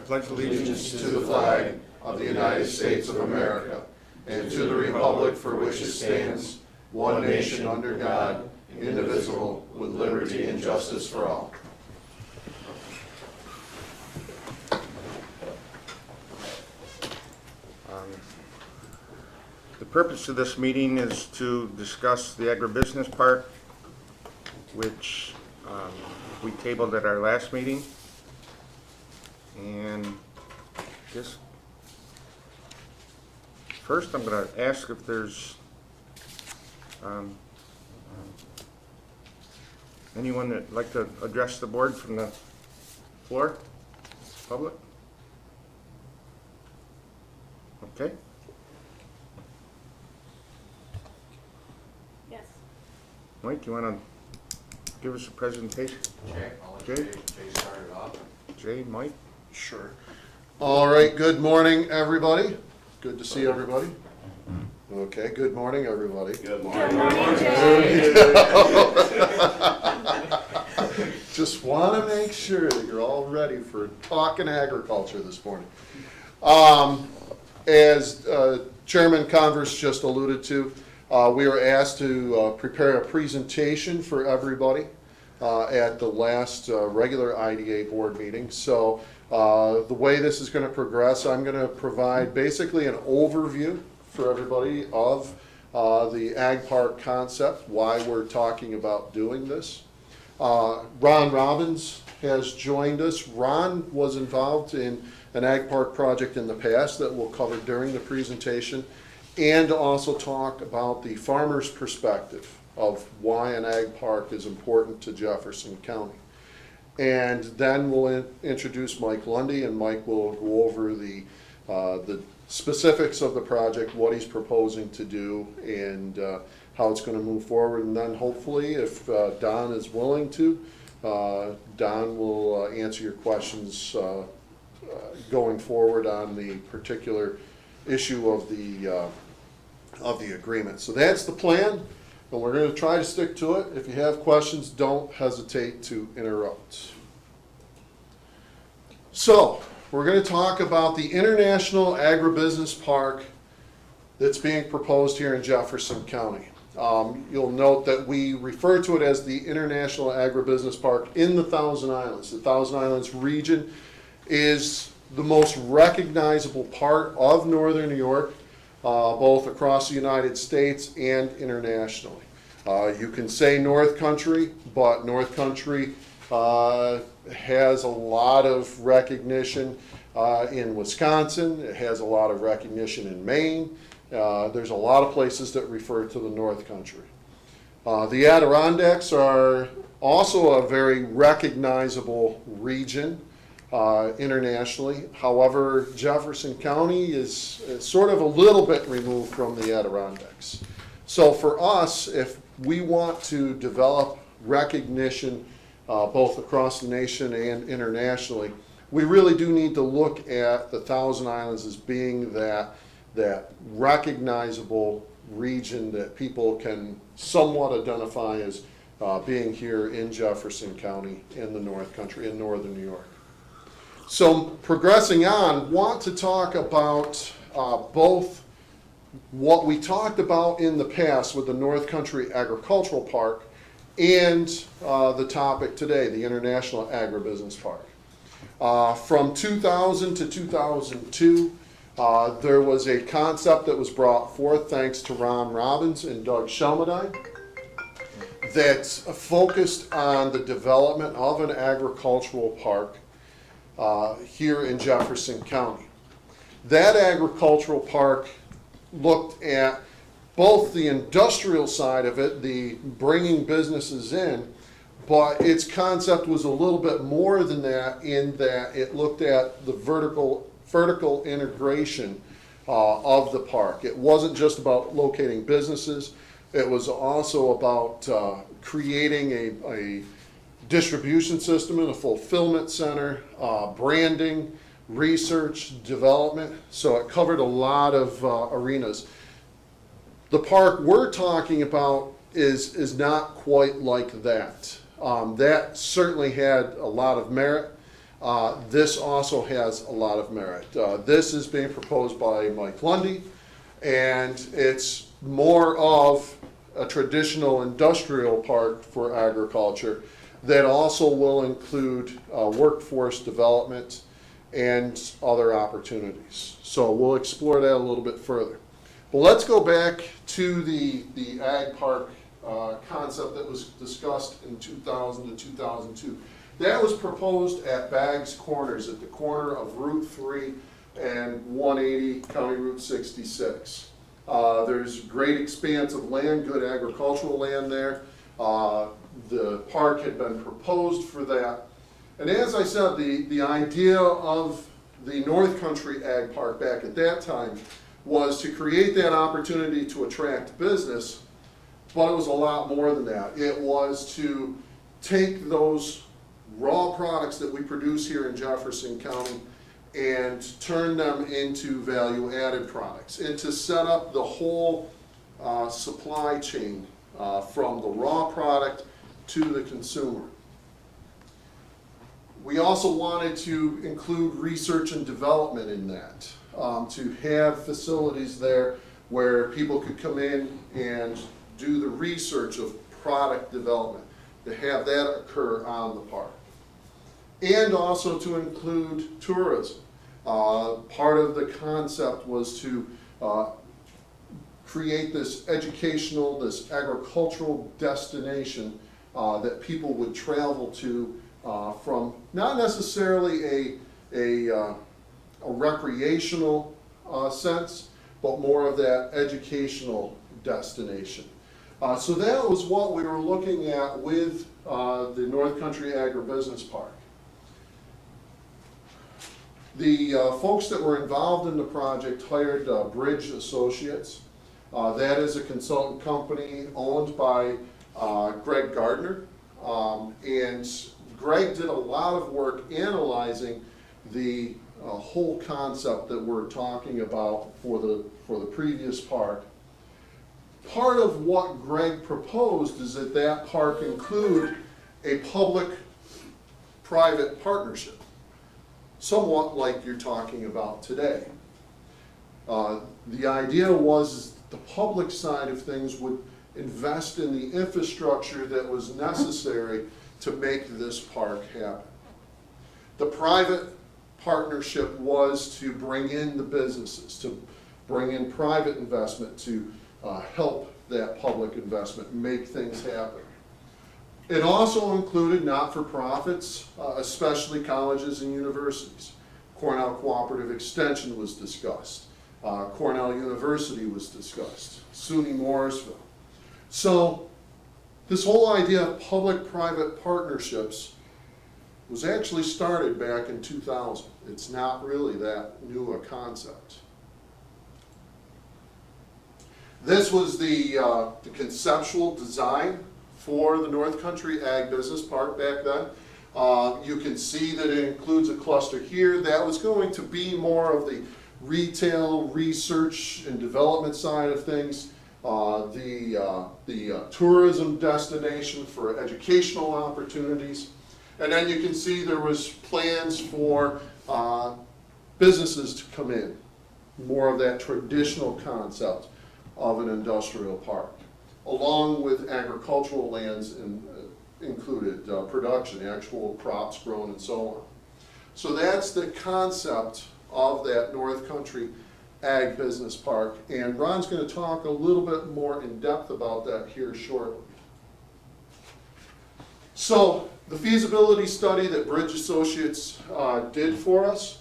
pledge allegiance to the flag of the United States of America and to the republic for which it stands, one nation under God, indivisible, with liberty and justice for all. The purpose of this meeting is to discuss the agribusiness park, which we tabled at our last meeting. And just first, I'm going to ask if there's anyone that'd like to address the board from the floor, public? Okay. Yes. Mike, you want to give us a presentation? Jay, I'll let Jay? Jay start it off. Jay, Mike? Sure. All right, good morning, everybody. Good to see everybody. Okay, good morning, everybody. Good Good morning. morning, Jay. Just want to make sure that you're all ready for talking agriculture this morning. As Chairman Converse just alluded to, we were asked to prepare a presentation for everybody at the last regular IDA board meeting. So the way this is going to progress, I'm going to provide basically an overview for everybody of the ag park concept, why we're talking about doing this. Ron Robbins has joined us. Ron was involved in an ag park project in the past that we'll cover during the presentation, and also talk about the farmer's perspective of why an ag park is important to Jefferson County. And then we'll introduce Mike Lundy, and Mike will go over the specifics of the project, what he's proposing to do, and how it's going to move forward. And then hopefully, if Don is willing to, Don will answer your questions going forward on the particular issue of the agreement. So that's the plan, and we're going to try to stick to it. If you have questions, don't hesitate to interrupt. So we're going to talk about the International Agribusiness Park that's being proposed here in Jefferson County. You'll note that we refer to it as the International Agribusiness Park in the Thousand Islands. The Thousand Islands region is the most recognizable part of northern New York, both across the United States and internationally. You can say North Country, but North Country has a lot of recognition in Wisconsin. It has a lot of recognition in Maine. There's a lot of places that refer to the North Country. The Adirondacks are also a very recognizable region internationally. However, Jefferson County is sort of a little bit removed from the Adirondacks. So for us, if we want to develop recognition both across the nation and internationally, we really do need to look at the Thousand Islands as being that recognizable region that people can somewhat identify as being here in Jefferson County in the North Country, in northern New York. So progressing on, want to talk about both what we talked about in the past with the North Country Agricultural Park and the topic today, the International Agribusiness Park. From 2000 to 2002, there was a concept that was brought forth thanks to Ron Robbins and Doug Shelmadine that's focused on the development of an agricultural park here in Jefferson County. That agricultural park looked at both the industrial side of it, the bringing businesses in, but its concept was a little bit more than that, in that it looked at the vertical integration of the park. It wasn't just about locating businesses. It was also about creating a distribution system and a fulfillment center, branding, research, development. So it covered a lot of arenas. The park we're talking about is not quite like that. That certainly had a lot of merit. this also has a lot of merit. This is being proposed by Mike Lundy, and it's more of a traditional industrial park for agriculture that also will include workforce development and other opportunities. So we'll explore that a little bit further. But let's go back to the ag park concept that was discussed in 2000 to 2002. That was proposed at Baggs Corners, at the corner of Route 3 and 180, County Route 66. There's great expanse of land, good agricultural land there. The park had been proposed for that. And as I said, the idea of the North Country Ag Park back at that time was to create that opportunity to attract business, but it was a lot more than that. It was to take those raw products that we produce here in Jefferson County and turn them into value-added products, and to set up the whole supply chain from the raw product to the consumer. We also wanted to include research and development in that, to have facilities there where people could come in and do the research of product development, to have that occur on the park. And also to include tourism. Part of the concept was to create this educational, this agricultural destination that people would travel to from not necessarily a recreational sense, but more of that educational destination. So that was what we were looking at with the North Country Agribusiness Park. The folks that were involved in the project hired Bridge Associates. That is a consultant company owned by Greg Gardner. And Greg did a lot of work analyzing the whole concept that we're talking about for the previous park. Part of what Greg proposed is that that park include a public-private partnership, somewhat like you're talking about today. The idea was the public side of things would invest in the infrastructure that was necessary to make this park happen. The private partnership was to bring in the businesses, to bring in private investment to help that public investment make things happen. It also included not-for-profits, especially colleges and universities. Cornell Cooperative Extension was discussed. Cornell University was discussed. SUNY Morrisville. So this whole idea of public-private partnerships was actually started back in 2000. It's not really that new a concept. This was the conceptual design for the North Country Ag Business Park back then. You can see that it includes a cluster here. That was going to be more of the retail, research, and development side of things. The tourism destination for educational opportunities. And then you can see there was plans for businesses to come in. More of that traditional concept of an industrial park, along with agricultural lands included, production, actual crops grown and so on. So that's the concept of that North Country Ag Business Park, and Ron's going to talk a little bit more in depth about that here shortly. So the feasibility study that Bridge Associates did for us,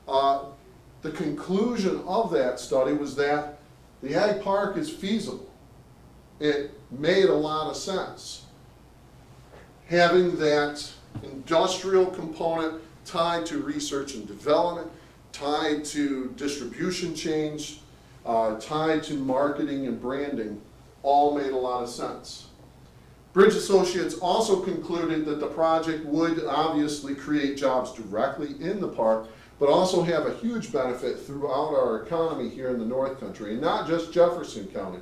the conclusion of that study was that the ag park is feasible. It made a lot of sense. Having that industrial component tied to research and development, tied to distribution chains, tied to marketing and branding, all made a lot of sense. Bridge Associates also concluded that the project would obviously create jobs directly in the park, but also have a huge benefit throughout our economy here in the North Country, and not just Jefferson County,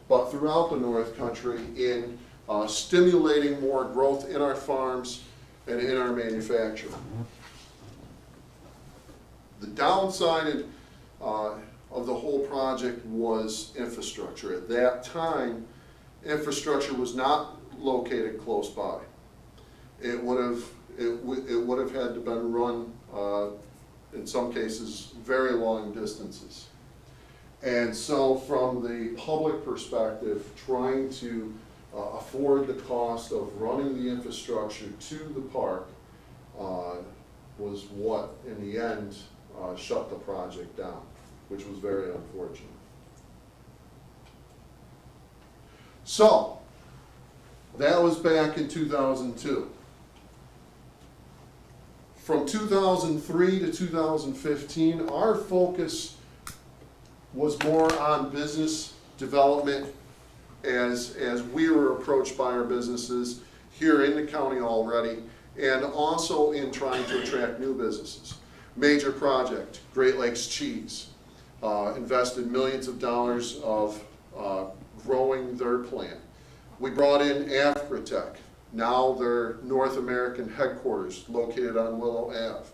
but throughout the North Country in stimulating more growth in our farms and in our manufacturing. The downside of the whole project was infrastructure. At that time, infrastructure was not located close by. It would have had to been run, in some cases, very long distances. And so from the public perspective, trying to afford the cost of running the infrastructure to the park was what, in the end, shut the project down, which was very unfortunate. So, that was back in 2002. From 2003 to 2015, our focus was more on business development as we were approached by our businesses here in the county already, and also in trying to attract new businesses. Major project, Great Lakes Cheese, invested millions of dollars of growing their plant. We brought in Afritech, now their North American headquarters located on Willow Ave.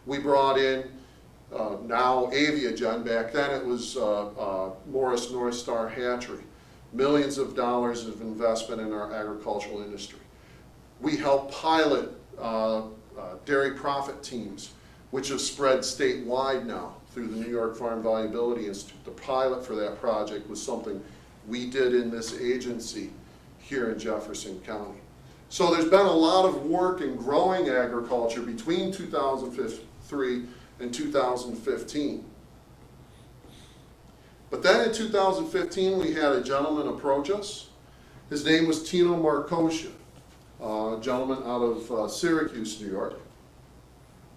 We brought in now Aviagen, back then it was Morris North Star Hatchery. Millions of dollars of investment in our agricultural industry. We helped pilot dairy profit teams, which have spread statewide now through the New York Farm Viability Institute. The pilot for that project was something we did in this agency here in Jefferson County. So there's been a lot of work in growing agriculture between 2003 and 2015. But then in 2015, we had a gentleman approach us. His name was Tino Marcosia, a gentleman out of Syracuse, New York.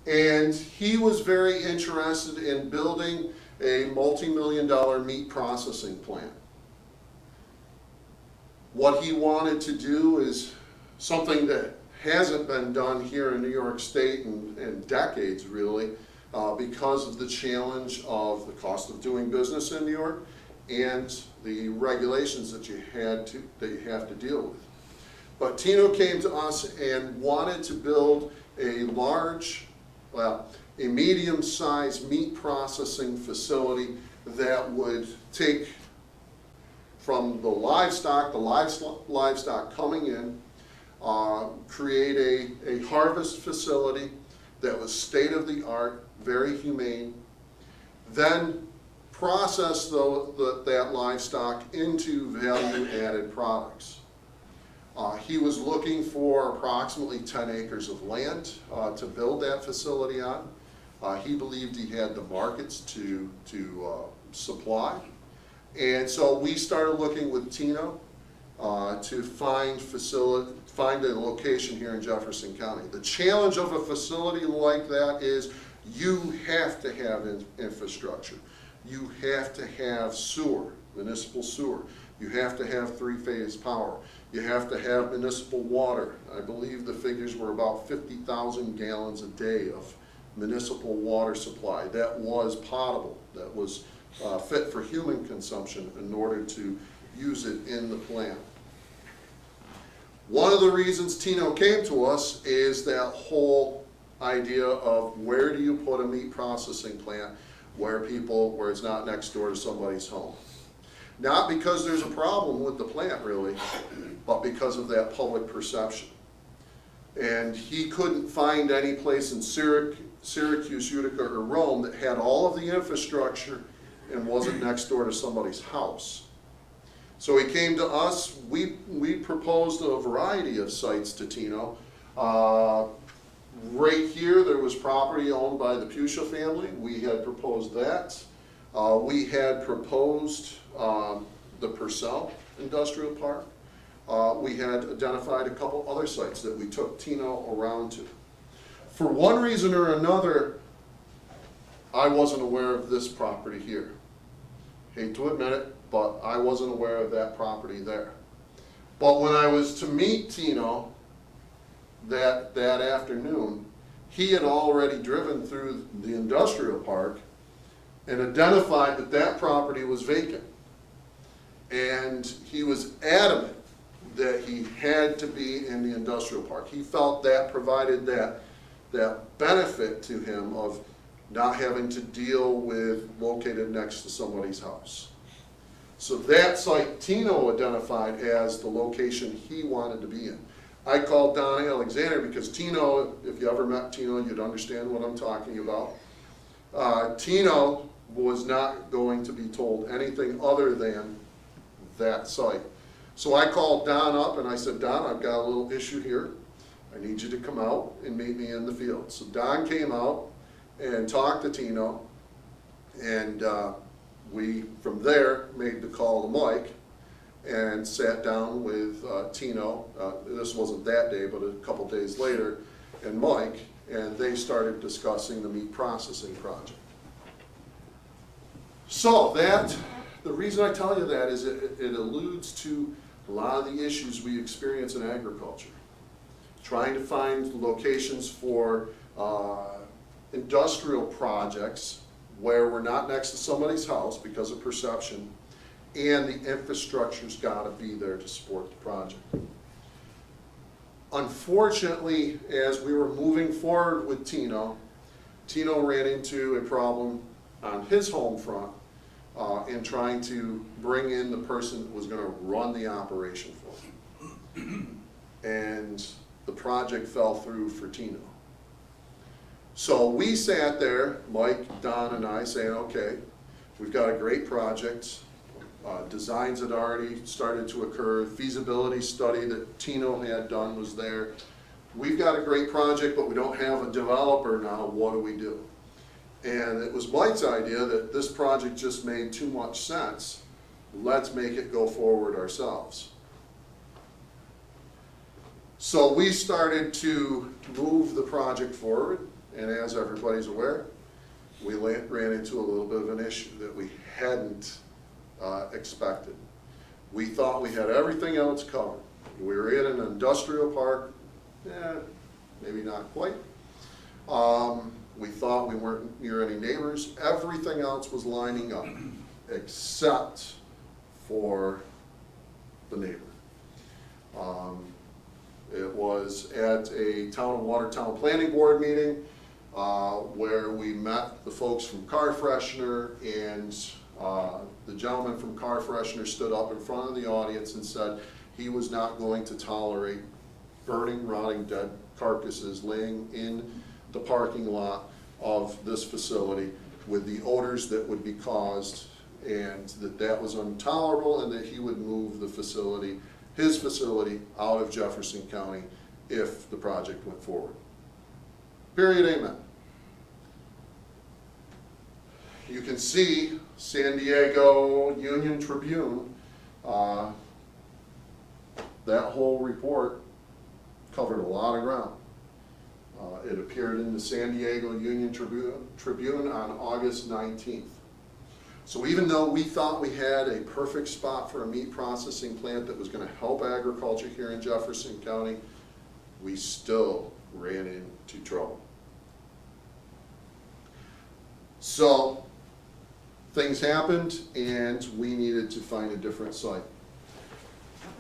And he was very interested in building a multi-million-dollar meat processing plant. What he wanted to do is something that hasn't been done here in New York State in decades, really, because of the challenge of the cost of doing business in New York and the regulations that you have to deal with. But Tino came to us and wanted to build a medium-sized meat processing facility that would take from the livestock coming in, create a harvest facility that was state-of-the-art, very humane, then process that livestock into value-added products. He was looking for approximately 10 acres of land to build that facility on. He believed he had the markets to supply. And so we started looking with Tino to find a location here in Jefferson County. The challenge of a facility like that is you have to have infrastructure. You have to have sewer, municipal sewer. You have to have three-phase power. You have to have municipal water. I believe the figures were about 50,000 gallons a day of municipal water supply. That was potable. That was fit for human consumption in order to use it in the plant. One of the reasons Tino came to us is that whole idea of where do you put a meat processing plant where it's not next door to somebody's home. Not because there's a problem with the plant really, but because of that public perception. And he couldn't find any place in Syracuse, Utica, or Rome that had all of the infrastructure and wasn't next door to somebody's house. So he came to us. We proposed a variety of sites to Tino. Right here, there was property owned by the Pusha family. We had proposed that. We had proposed the Purcell Industrial Park. We had identified a couple other sites that we took Tino around to. For one reason or another, I wasn't aware of this property here. Hate to admit it, but I wasn't aware of that property there. But when I was to meet Tino that afternoon, he had already driven through the industrial park and identified that property was vacant. And he was adamant that he had to be in the industrial park. He felt that provided that benefit to him of not having to deal with located next to somebody's house. So that site Tino identified as the location he wanted to be in. I called Don Alexander because Tino, if you ever met Tino, you'd understand what I'm talking about. Tino was not going to be told anything other than that site. So I called Don up and I said, Don, I've got a little issue here. I need you to come out and meet me in the field. So Don came out and talked to Tino, and we, from there, made the call to Mike and sat down with Tino. This wasn't that day, but a couple days later, and Mike, and they started discussing the meat processing project. So the reason I tell you that is it alludes to a lot of the issues we experience in agriculture. Trying to find locations for industrial projects where we're not next to somebody's house because of perception, and the infrastructure's gotta be there to support the project. Unfortunately, as we were moving forward with Tino ran into a problem on his home front in trying to bring in the person that was gonna run the operation for him. And the project fell through for Tino. So we sat there, Mike, Don, and I, saying, okay, we've got a great project. Designs had already started to occur. Feasibility study that Tino had done was there. We've got a great project, but we don't have a developer now. What do we do? And it was Mike's idea that this project just made too much sense. Let's make it go forward ourselves. So we started to move the project forward, and as everybody's aware, we ran into a little bit of an issue that we hadn't expected. We thought we had everything else covered. We were in an industrial park, maybe not quite. We thought we weren't near any neighbors. Everything else was lining up except for the neighbor. It was at a Town and Watertown Planning Board meeting where we met the folks from Car Freshener, and the gentleman from Car Freshener stood up in front of the audience and said he was not going to tolerate burning, rotting, dead carcasses laying in the parking lot of this facility with the odors that would be caused, and that was intolerable, and that he would move the facility, his facility, out of Jefferson County if the project went forward. Period, amen. You can see San Diego Union Tribune, that whole report covered a lot of ground. It appeared in the San Diego Union Tribune on August 19th. So even though we thought we had a perfect spot for a meat processing plant that was going to help agriculture here in Jefferson County, we still ran into trouble. So things happened and we needed to find a different site.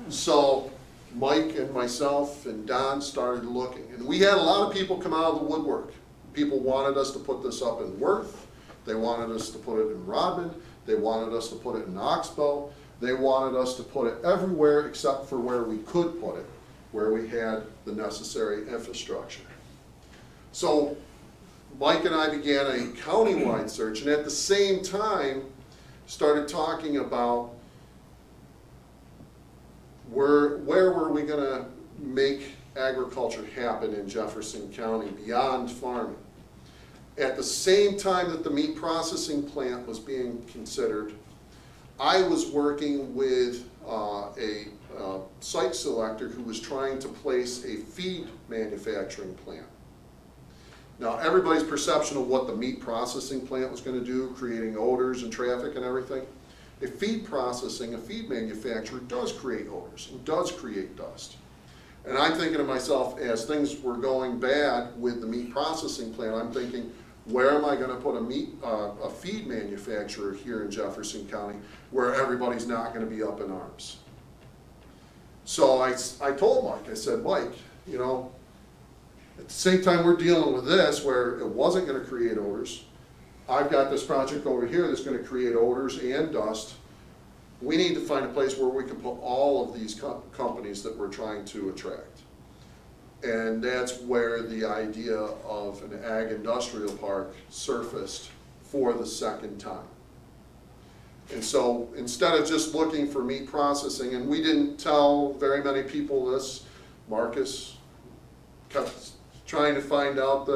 So Mike and myself and Don started looking, and we had a lot of people come out of the woodwork. People wanted us to put this up in Worth. They wanted us to put it in Rodman. They wanted us to put it in Oxbow. They wanted us to put it everywhere except for where we could put it, where we had the necessary infrastructure. So Mike and I began a countywide search, and at the same time started talking about where were we going to make agriculture happen in Jefferson County beyond farming. At the same time that the meat processing plant was being considered, I was working with a site selector who was trying to place a feed manufacturing plant. Now, everybody's perception of what the meat processing plant was going to do, creating odors and traffic and everything, a feed manufacturer does create odors and does create dust. And I'm thinking to myself, as things were going bad with the meat processing plant, I'm thinking, where am I going to put a feed manufacturer here in Jefferson County where everybody's not going to be up in arms? So I told Mike, I said, Mike, you know, at the same time we're dealing with this where it wasn't going to create odors, I've got this project over here that's gonna create odors and dust. We need to find a place where we can put all of these companies that we're trying to attract. And that's where the idea of an ag industrial park surfaced for the second time. And so instead of just looking for meat processing, and we didn't tell very many people this, Marcus kept trying to find out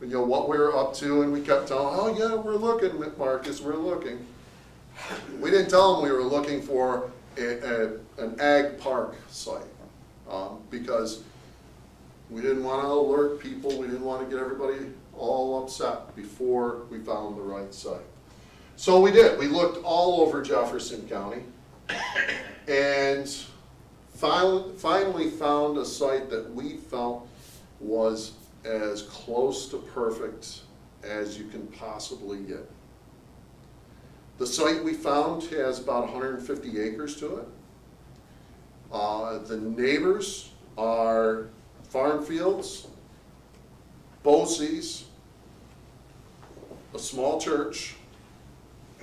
what we were up to, and we kept telling, oh yeah, we're looking, Marcus, we're looking. We didn't tell them we were looking for an ag park site, because we didn't want to alert people, we didn't want to get everybody all upset before we found the right site. So we did, we looked all over Jefferson County, and finally found a site that we felt was as close to perfect as you can possibly get. The site we found has about 150 acres to it. The neighbors are farm fields, BOCES, a small church,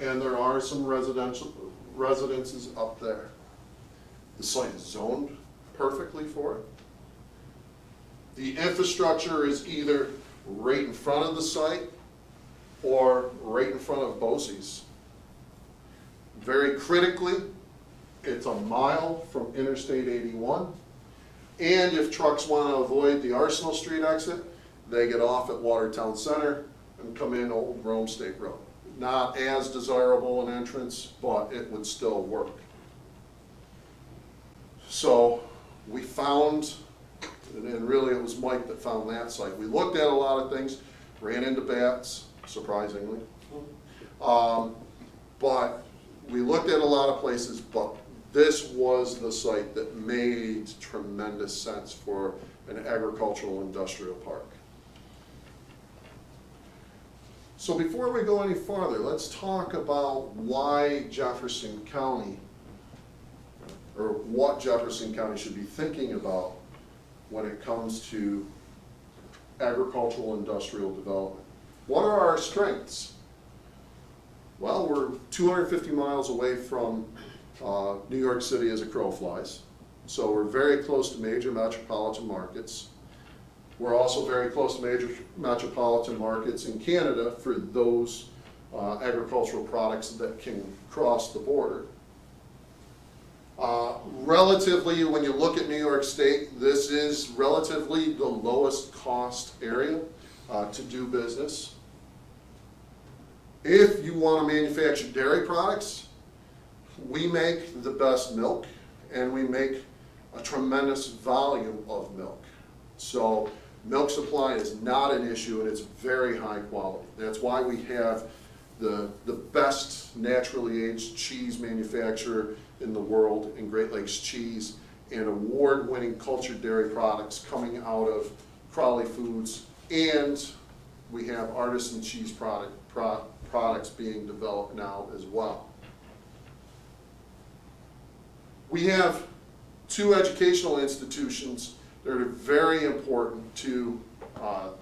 and there are some residences up there. The site is zoned perfectly for it. The infrastructure is either right in front of the site or right in front of BOCES. Very critically, it's a mile from Interstate 81. And if trucks want to avoid the Arsenal Street exit, they get off at Watertown Center and come in Old Rome State Road. Not as desirable an entrance, but it would still work. So we found, and really it was Mike that found that site. We looked at a lot of things, ran into bats, surprisingly. But we looked at a lot of places, but this was the site that made tremendous sense for an agricultural industrial park. So before we go any farther, let's talk about why Jefferson County, or what Jefferson County should be thinking about when it comes to agricultural industrial development. What are our strengths? Well, we're 250 miles away from New York City as a crow flies, so we're very close to major metropolitan markets. We're also very close to major metropolitan markets in Canada for those agricultural products that can cross the border. Relatively, when you look at New York State, this is relatively the lowest cost area to do business. If you want to manufacture dairy products, we make the best milk, and we make a tremendous volume of milk. So milk supply is not an issue, and it's very high quality. That's why we have the best naturally aged cheese manufacturer in the world in Great Lakes Cheese, and award-winning cultured dairy products coming out of Crowley Foods, and we have artisan cheese products being developed now as well. We have two educational institutions that are very important to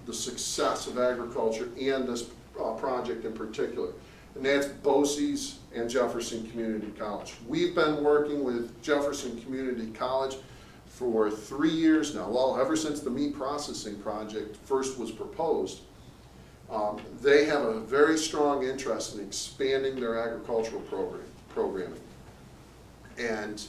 the success of agriculture and this project in particular, and that's BOCES and Jefferson Community College. We've been working with Jefferson Community College for 3 years now, well, ever since the meat processing project first was proposed. They have a very strong interest in expanding their agricultural programming. And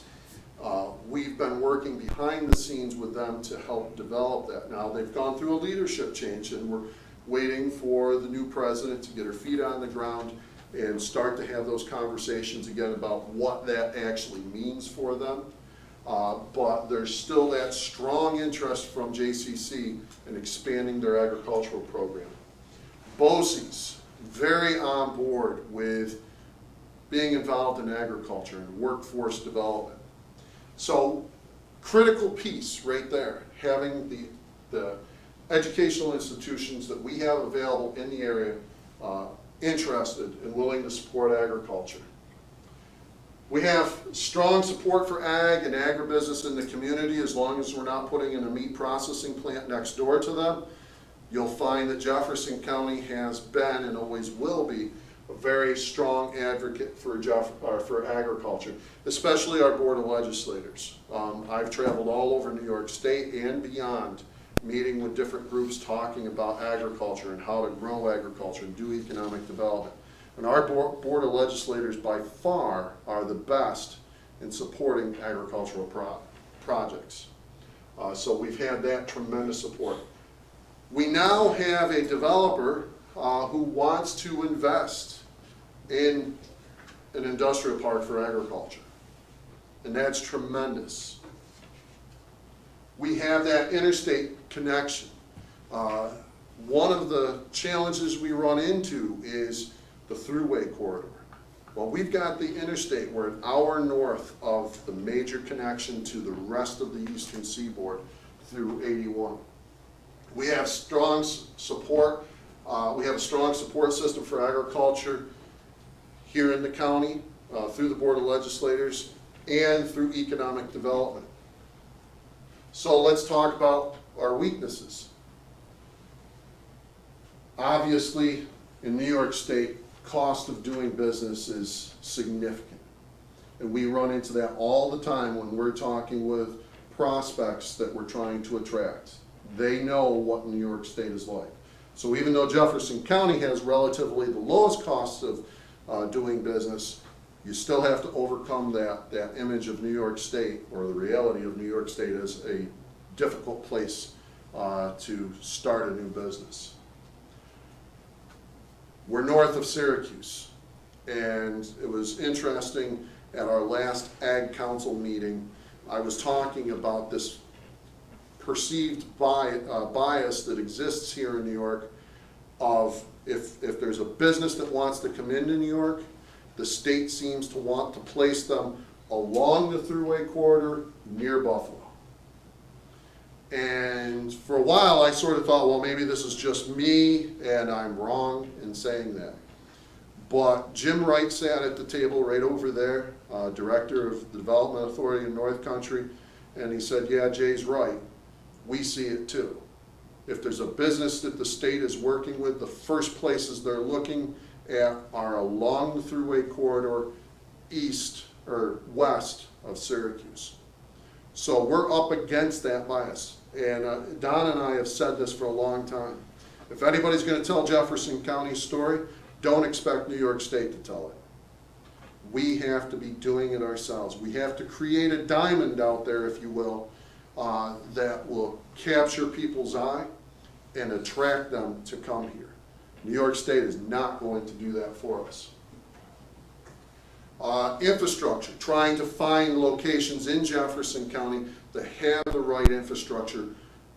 we've been working behind the scenes with them to help develop that. Now, they've gone through a leadership change, and we're waiting for the new president to get her feet on the ground and start to have those conversations again about what that actually means for them. But there's still that strong interest from JCC in expanding their agricultural program. BOCES, very on board with being involved in agriculture and workforce development. So, critical piece right there, having the educational institutions that we have available in the area interested and willing to support agriculture. We have strong support for ag and agribusiness in the community as long as we're not putting in a meat processing plant next door to them. you'll find that Jefferson County has been and always will be a very strong advocate for for agriculture, especially our Board of Legislators. I've traveled all over New York State and beyond, meeting with different groups talking about agriculture and how to grow agriculture and do economic development. And our Board of Legislators by far are the best in supporting agricultural projects. So we've had that tremendous support. We now have a developer who wants to invest in an industrial park for agriculture. And that's tremendous. We have that interstate connection. One of the challenges we run into is the thruway corridor. Well, we've got the interstate, we're an hour north of the major connection to the rest of the eastern seaboard through 81. We have strong support. We have a strong support system for agriculture here in the county through the Board of Legislators and through economic development. So let's talk about our weaknesses. Obviously, in New York State, cost of doing business is significant. And we run into that all the time when we're talking with prospects that we're trying to attract. They know what New York State is like. So even though Jefferson County has relatively the lowest cost of doing business, you still have to overcome that image of New York State, or the reality of New York State as a difficult place to start a new business. We're north of Syracuse, and it was interesting at our last Ag Council meeting, I was talking about this perceived bias that exists here in New York of if there's a business that wants to come into New York, the state seems to want to place them along the thruway corridor near Buffalo. And for a while I sort of thought, well, maybe this is just me and I'm wrong in saying that. But Jim Wright sat at the table right over there, Director of the Development Authority in North Country, and he said, yeah, Jay's right. We see it too. If there's a business that the state is working with, the first places they're looking at are along the thruway corridor east or west of Syracuse. So we're up against that bias. And Don and I have said this for a long time. If anybody's going to tell Jefferson County's story, don't expect New York State to tell it. We have to be doing it ourselves. We have to create a diamond out there, if you will, that will capture people's eye and attract them to come here. New York State is not going to do that for us. Infrastructure, trying to find locations in Jefferson County that have the right infrastructure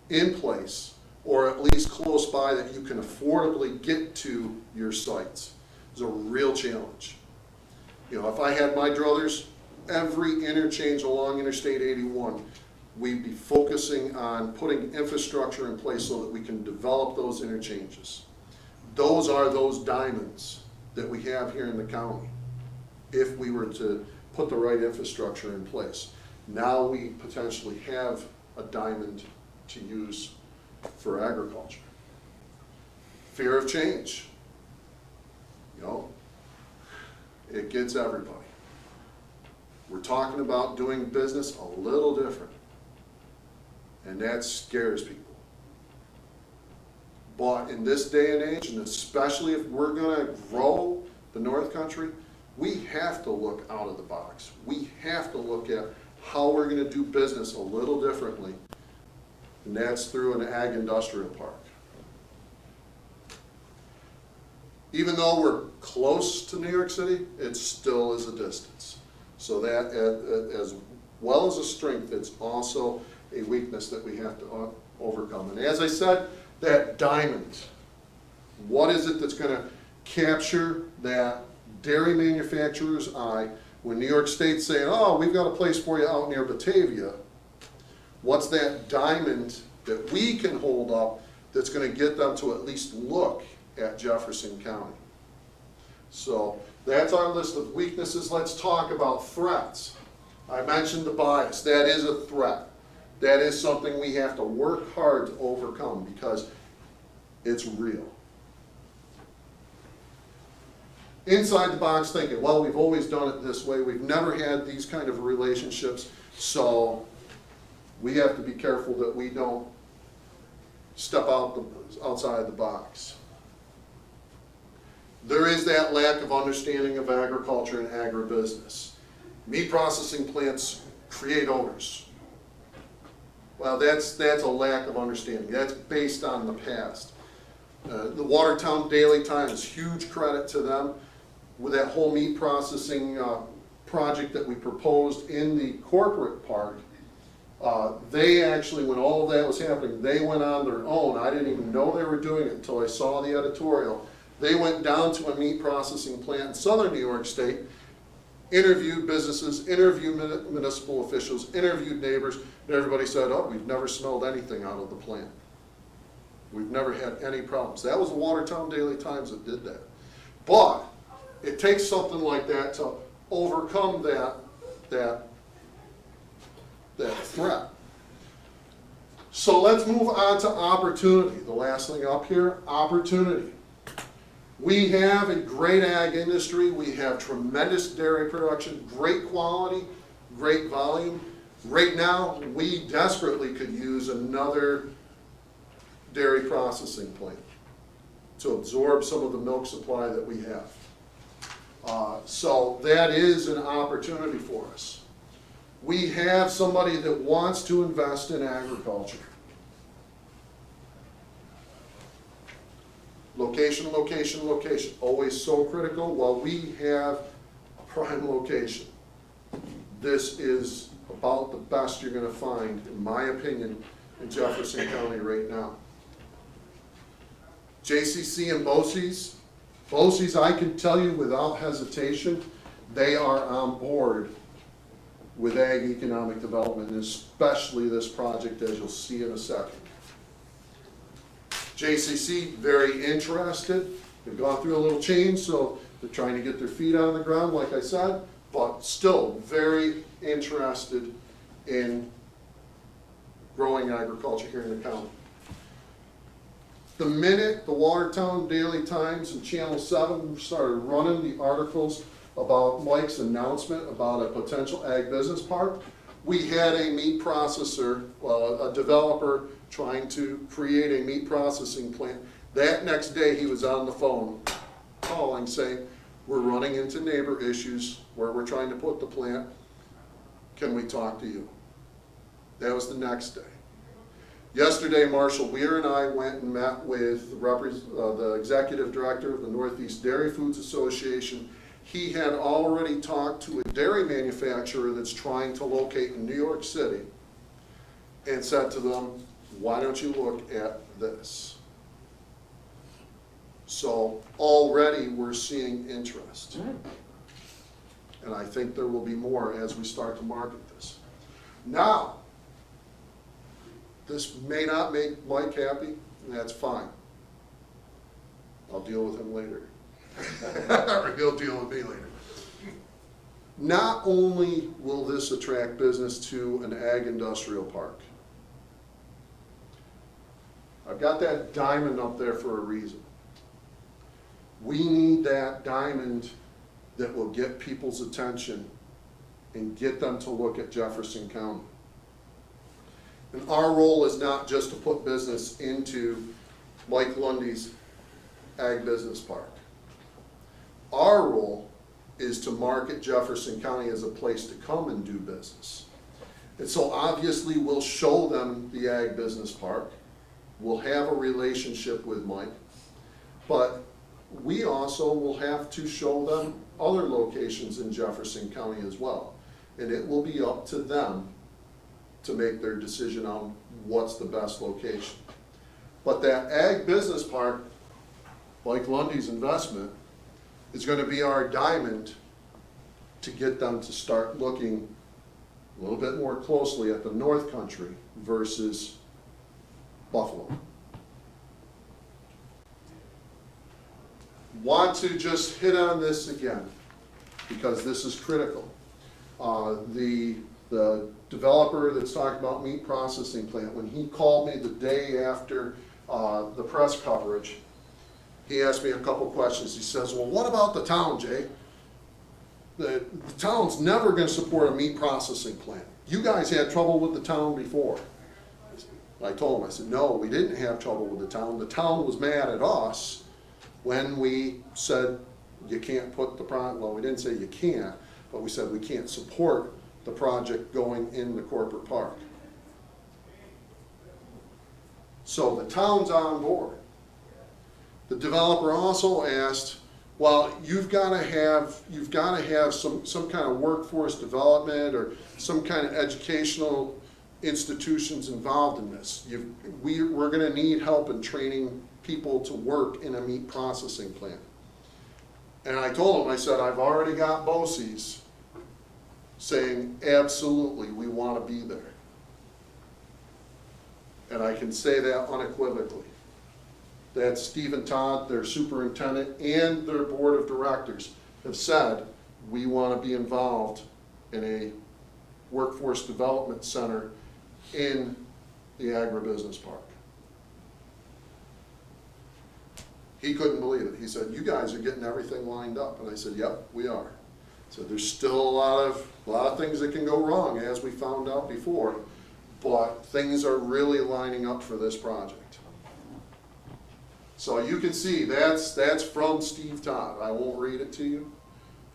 in place, or at least close by that you can affordably get to your sites, is a real challenge. You know, if I had my druthers, every interchange along Interstate 81, we'd be focusing on putting infrastructure in place so that we can develop those interchanges. Those are those diamonds that we have here in the county, if we were to put the right infrastructure in place. Now we potentially have a diamond to use for agriculture. Fear of change. You know, it gets everybody. We're talking about doing business a little different, and that scares people. But in this day and age, and especially if we're going to grow the North Country, we have to look out of the box. We have to look at how we're going to do business a little differently, and that's through an ag industrial park. Even though we're close to New York City, it still is a distance. So that, as well as a strength, it's also a weakness that we have to overcome. And as I said, that diamond, what is it that's going to capture that dairy manufacturer's eye when New York State's saying, oh, we've got a place for you out near Batavia? What's that diamond that we can hold up that's going to get them to at least look at Jefferson County? So that's our list of weaknesses. Let's talk about threats. I mentioned the bias. That is a threat. That is something we have to work hard to overcome, because It's real. Inside the box thinking, well, we've always done it this way, we've never had these kind of relationships, so we have to be careful that we don't step outside the box. There is that lack of understanding of agriculture and agribusiness. Meat processing plants create odors. Well, that's a lack of understanding. That's based on the past. The Watertown Daily Times, huge credit to them with that whole meat processing project that we proposed in the corporate park. They actually, when all of that was happening, they went on their own. I didn't even know they were doing it until I saw the editorial. They went down to a meat processing plant in southern New York State, interviewed businesses, interviewed municipal officials, interviewed neighbors, and everybody said, oh, we've never smelled anything out of the plant. We've never had any problems. That was the Watertown Daily Times that did that. But it takes something like that to overcome that threat. So let's move on to opportunity. The last thing up here, opportunity. We have a great ag industry. We have tremendous dairy production, great quality, great volume. Right now, we desperately could use another dairy processing plant to absorb some of the milk supply that we have. So that is an opportunity for us. We have somebody that wants to invest in agriculture. Location, location, location, always so critical. Well, we have a prime location. This is about the best you're gonna find, in my opinion, in Jefferson County right now. JCC and BOCES, I can tell you without hesitation, they are on board with ag economic development, and especially this project, as you'll see in a second. JCC, very interested. They've gone through a little change, so they're trying to get their feet on the ground, like I said, but still very interested in growing agriculture here in the county. The minute the Watertown Daily Times and Channel 7 started running the articles about Mike's announcement about a potential ag business park, we had a meat processor, a developer trying to create a meat processing plant. That next day he was on the phone calling saying, we're running into neighbor issues where we're trying to put the plant. Can we talk to you? That was the next day. Yesterday, Marshall Weir and I went and met with the executive director of the Northeast Dairy Foods Association. He had already talked to a dairy manufacturer that's trying to locate in New York City and said to them, why don't you look at this? So already we're seeing interest. And I think there will be more as we start to market this. Now, this may not make Mike happy, and that's fine. I'll deal with him later. Or he'll deal with me later. Not only will this attract business to an ag industrial park, I've got that diamond up there for a reason. We need that diamond that will get people's attention and get them to look at Jefferson County. And our role is not just to put business into Mike Lundy's Ag Business Park. Our role is to market Jefferson County as a place to come and do business. And so obviously we'll show them the Ag Business Park. We'll have a relationship with Mike. But we also will have to show them other locations in Jefferson County as well. And it will be up to them to make their decision on what's the best location. But that Ag Business Park, like Lundy's investment, is going to be our diamond to get them to start looking a little bit more closely at the North Country versus Buffalo. Want to just hit on this again because this is critical. The developer that's talking about meat processing plant, when he called me the day after the press coverage, he asked me a couple questions. He says, well, what about the town, Jay? The town's never gonna support a meat processing plant. You guys had trouble with the town before. I told him, I said, no, we didn't have trouble with the town. The town was mad at us when we said you can't put the well, we didn't say you can't, but we said we can't support the project going in the corporate park. So the town's on board. The developer also asked, well, you've got to have some kind of workforce development or some kind of educational institutions involved in this. We're going to need help in training people to work in a meat processing plant. And I told him, I said, I've already got BOCES saying, absolutely, we want to be there. And I can say that unequivocally. That Stephen Todd, their superintendent, and their board of directors have said, we want to be involved in a workforce development center in the agribusiness park. He couldn't believe it. He said, you guys are getting everything lined up. And I said, yep, we are. So there's still a lot of things that can go wrong, as we found out before, but things are really lining up for this project. So you can see that's from Steve Todd. I won't read it to you,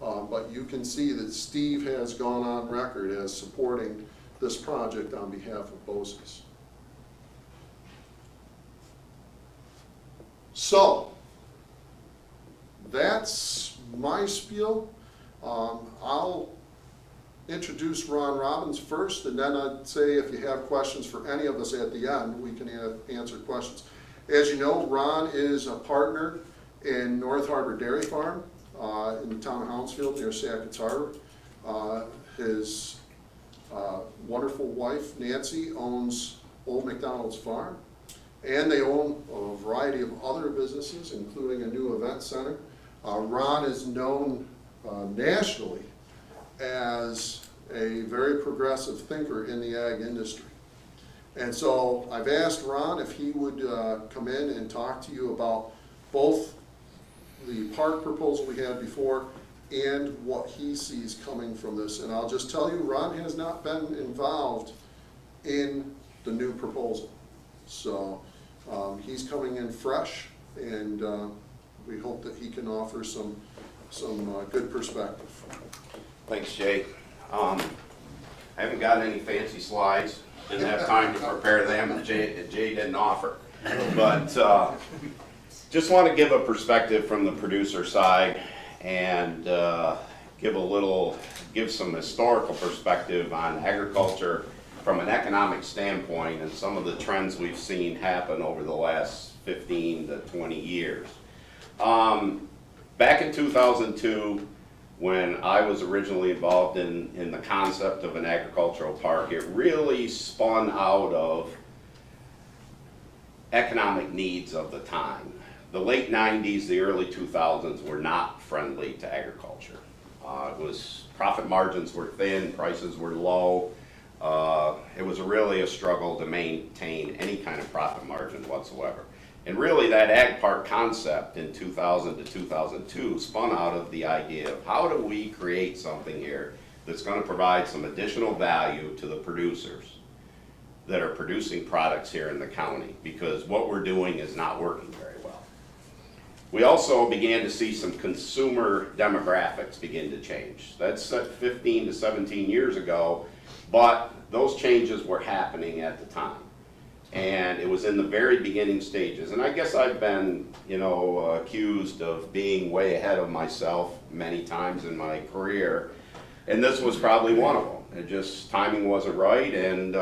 but you can see that Steve has gone on record as supporting this project on behalf of BOCES. So that's my spiel. I'll introduce Ron Robbins first, and then I'd say if you have questions for any of us at the end, we can answer questions. As you know, Ron is a partner in North Harbor Dairy Farm in the town of Hounsfield near Sackett's Harbor. His wonderful wife, Nancy, owns Old McDonald's Farm, and they own a variety of other businesses, including a new event center. Ron is known nationally as a very progressive thinker in the ag industry. And so I've asked Ron if he would come in and talk to you about both the park proposal we had before and what he sees coming from this. And I'll just tell you, Ron has not been involved in the new proposal. So he's coming in fresh, and we hope that he can offer some good perspective. Thanks, Jay. I haven't got any fancy slides. Didn't have time to prepare them, and Jay didn't offer. But just want to give a perspective from the producer side and give some historical perspective on agriculture from an economic standpoint and some of the trends we've seen happen over the last 15 to 20 years. Back in 2002, when I was originally involved in the concept of an agricultural park, it really spun out of economic needs of the time. The late 90s, the early 2000s were not friendly to agriculture. Profit margins were thin, prices were low. It was really a struggle to maintain any kind of profit margin whatsoever. And really that ag park concept in 2000 to 2002 spun out of the idea of how do we create something here that's going to provide some additional value to the producers that are producing products here in the county, because what we're doing is not working very well. We also began to see some consumer demographics begin to change. That's 15 to 17 years ago, but those changes were happening at the time. And it was in the very beginning stages. And I guess I've been, accused of being way ahead of myself many times in my career. And this was probably one of them. It just, timing wasn't right. And,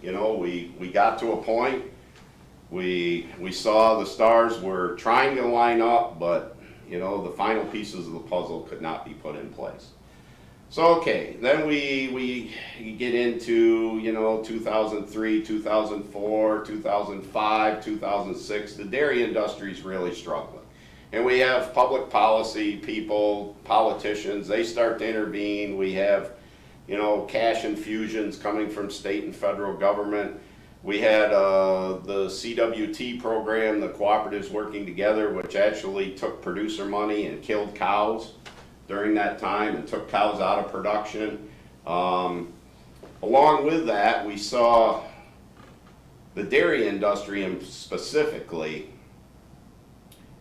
we got to a point, we saw the stars were trying to line up, but, the final pieces of the puzzle could not be put in place. So, okay, then we get into, 2003, 2004, 2005, 2006, the dairy industry is really struggling. And we have public policy people, politicians, they start to intervene. We have, cash infusions coming from state and federal government. We had the CWT program, the cooperatives working together, which actually took producer money and killed cows during that time and took cows out of production. Along with that, we saw the dairy industry, and specifically,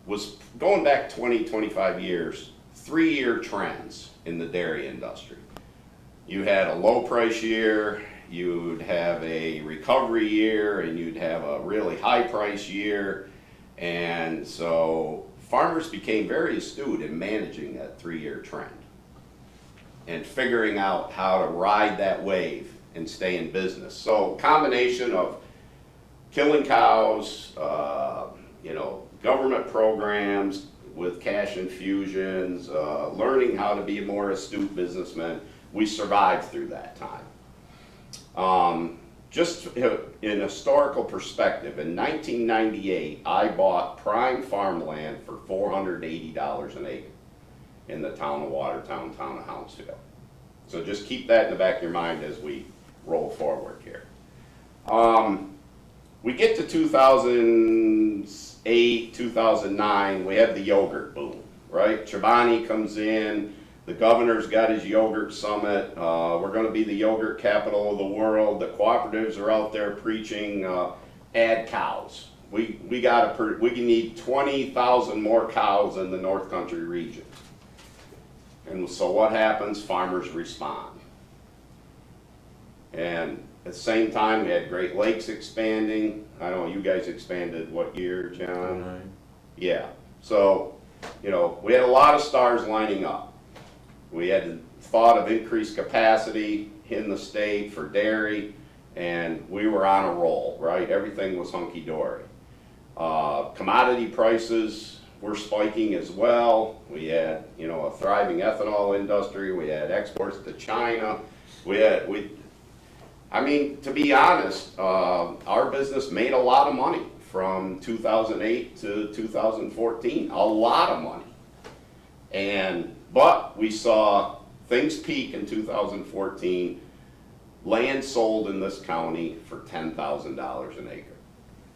was going back 20, 25 years, 3-year trends in the dairy industry. You had a low price year, you'd have a recovery year, and you'd have a really high price year. And so farmers became very astute in managing that 3-year trend and figuring out how to ride that wave and stay in business. So combination of killing cows, government programs with cash infusions, learning how to be a more astute businessman, we survived through that time. Just in historical perspective, in 1998, I bought prime farmland for $480 an acre in the town of Watertown, town of Houndsville. So just keep that in the back of your mind as we roll forward here. We get to 2008, 2009, we have the yogurt boom, right? Chobani comes in, the governor's got his yogurt summit, we're gonna be the yogurt capital of the world, the cooperatives are out there preaching, add cows. We need 20,000 more cows in the North Country region. And so what happens? Farmers respond. And at the same time, we had Great Lakes expanding. I don't know, you guys expanded what year, John? 09. Yeah, so, we had a lot of stars lining up. We had thought of increased capacity in the state for dairy, and we were on a roll, right? Everything was hunky-dory. Commodity prices were spiking as well. We had, a thriving ethanol industry. We had exports to China. To be honest, our business made a lot of money from 2008 to 2014, a lot of money. But we saw things peak in 2014, land sold in this county for $10,000 an acre.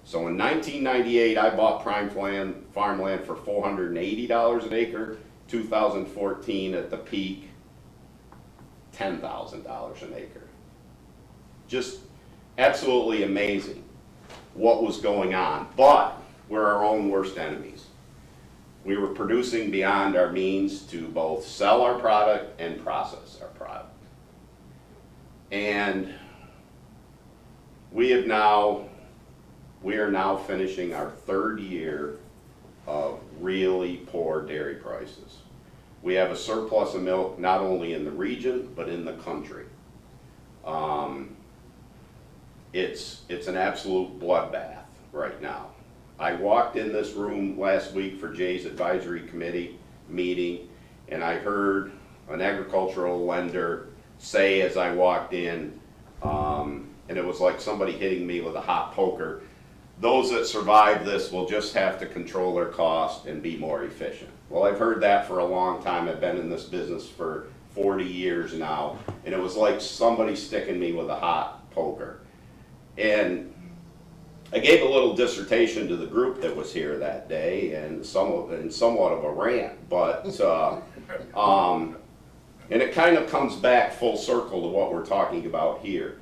So in 1998, I bought prime farmland for $480 an acre, 2014 at the peak, $10,000 an acre. Just absolutely amazing what was going on, but we're our own worst enemies. We were producing beyond our means to both sell our product and process our product. And we are now finishing our 3rd year of really poor dairy prices. We have a surplus of milk not only in the region, but in the country. It's an absolute bloodbath right now. I walked in this room last week for Jay's advisory committee meeting, and I heard an agricultural lender say as I walked in, and it was like somebody hitting me with a hot poker, those that survive this will just have to control their cost and be more efficient. Well, I've heard that for a long time. I've been in this business for 40 years now, and it was like somebody sticking me with a hot poker. And I gave a little dissertation to the group that was here that day, and somewhat of a rant, but and it kind of comes back full circle to what we're talking about here.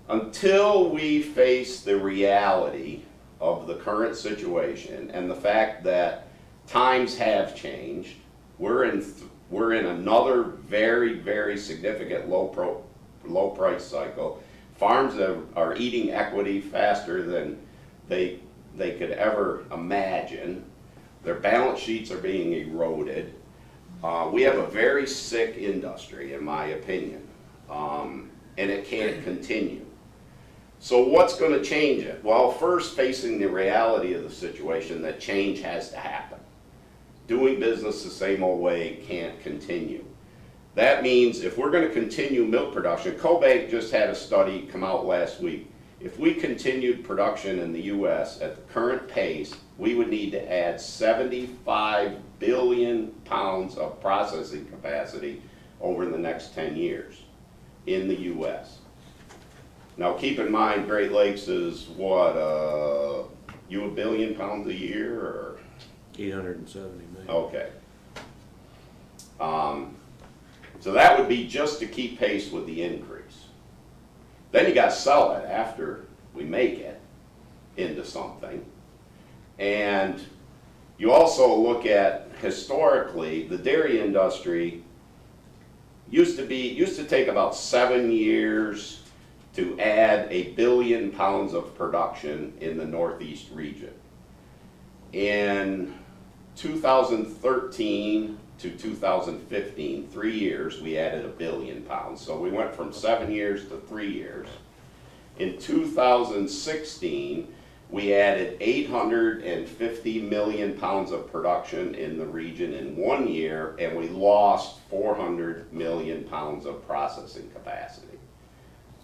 Until we face the reality of the current situation and the fact that times have changed, we're in another very, very significant low price cycle. Farms are eating equity faster than they could ever imagine. Their balance sheets are being eroded. We have a very sick industry, in my opinion, and it can't continue. So what's going to change it? Well, first, facing the reality of the situation that change has to happen. Doing business the same old way can't continue. That means if we're going to continue milk production, CoBank just had a study come out last week. If we continued production in the U.S. at the current pace, we would need to add 75 billion pounds of processing capacity over the next 10 years in the U.S. Now, keep in mind, Great Lakes is what, you 1 billion pounds a year, or? 870 million. Okay. So that would be just to keep pace with the increase. Then you gotta sell it after we make it into something. And you also look at, historically, the dairy industry used to take about 7 years to add 1 billion pounds of production in the Northeast region. In 2013 to 2015, 3 years, we added 1 billion pounds. So we went from 7 years to 3 years. In 2016, we added 850 million pounds of production in the region in 1 year, and we lost 400 million pounds of processing capacity.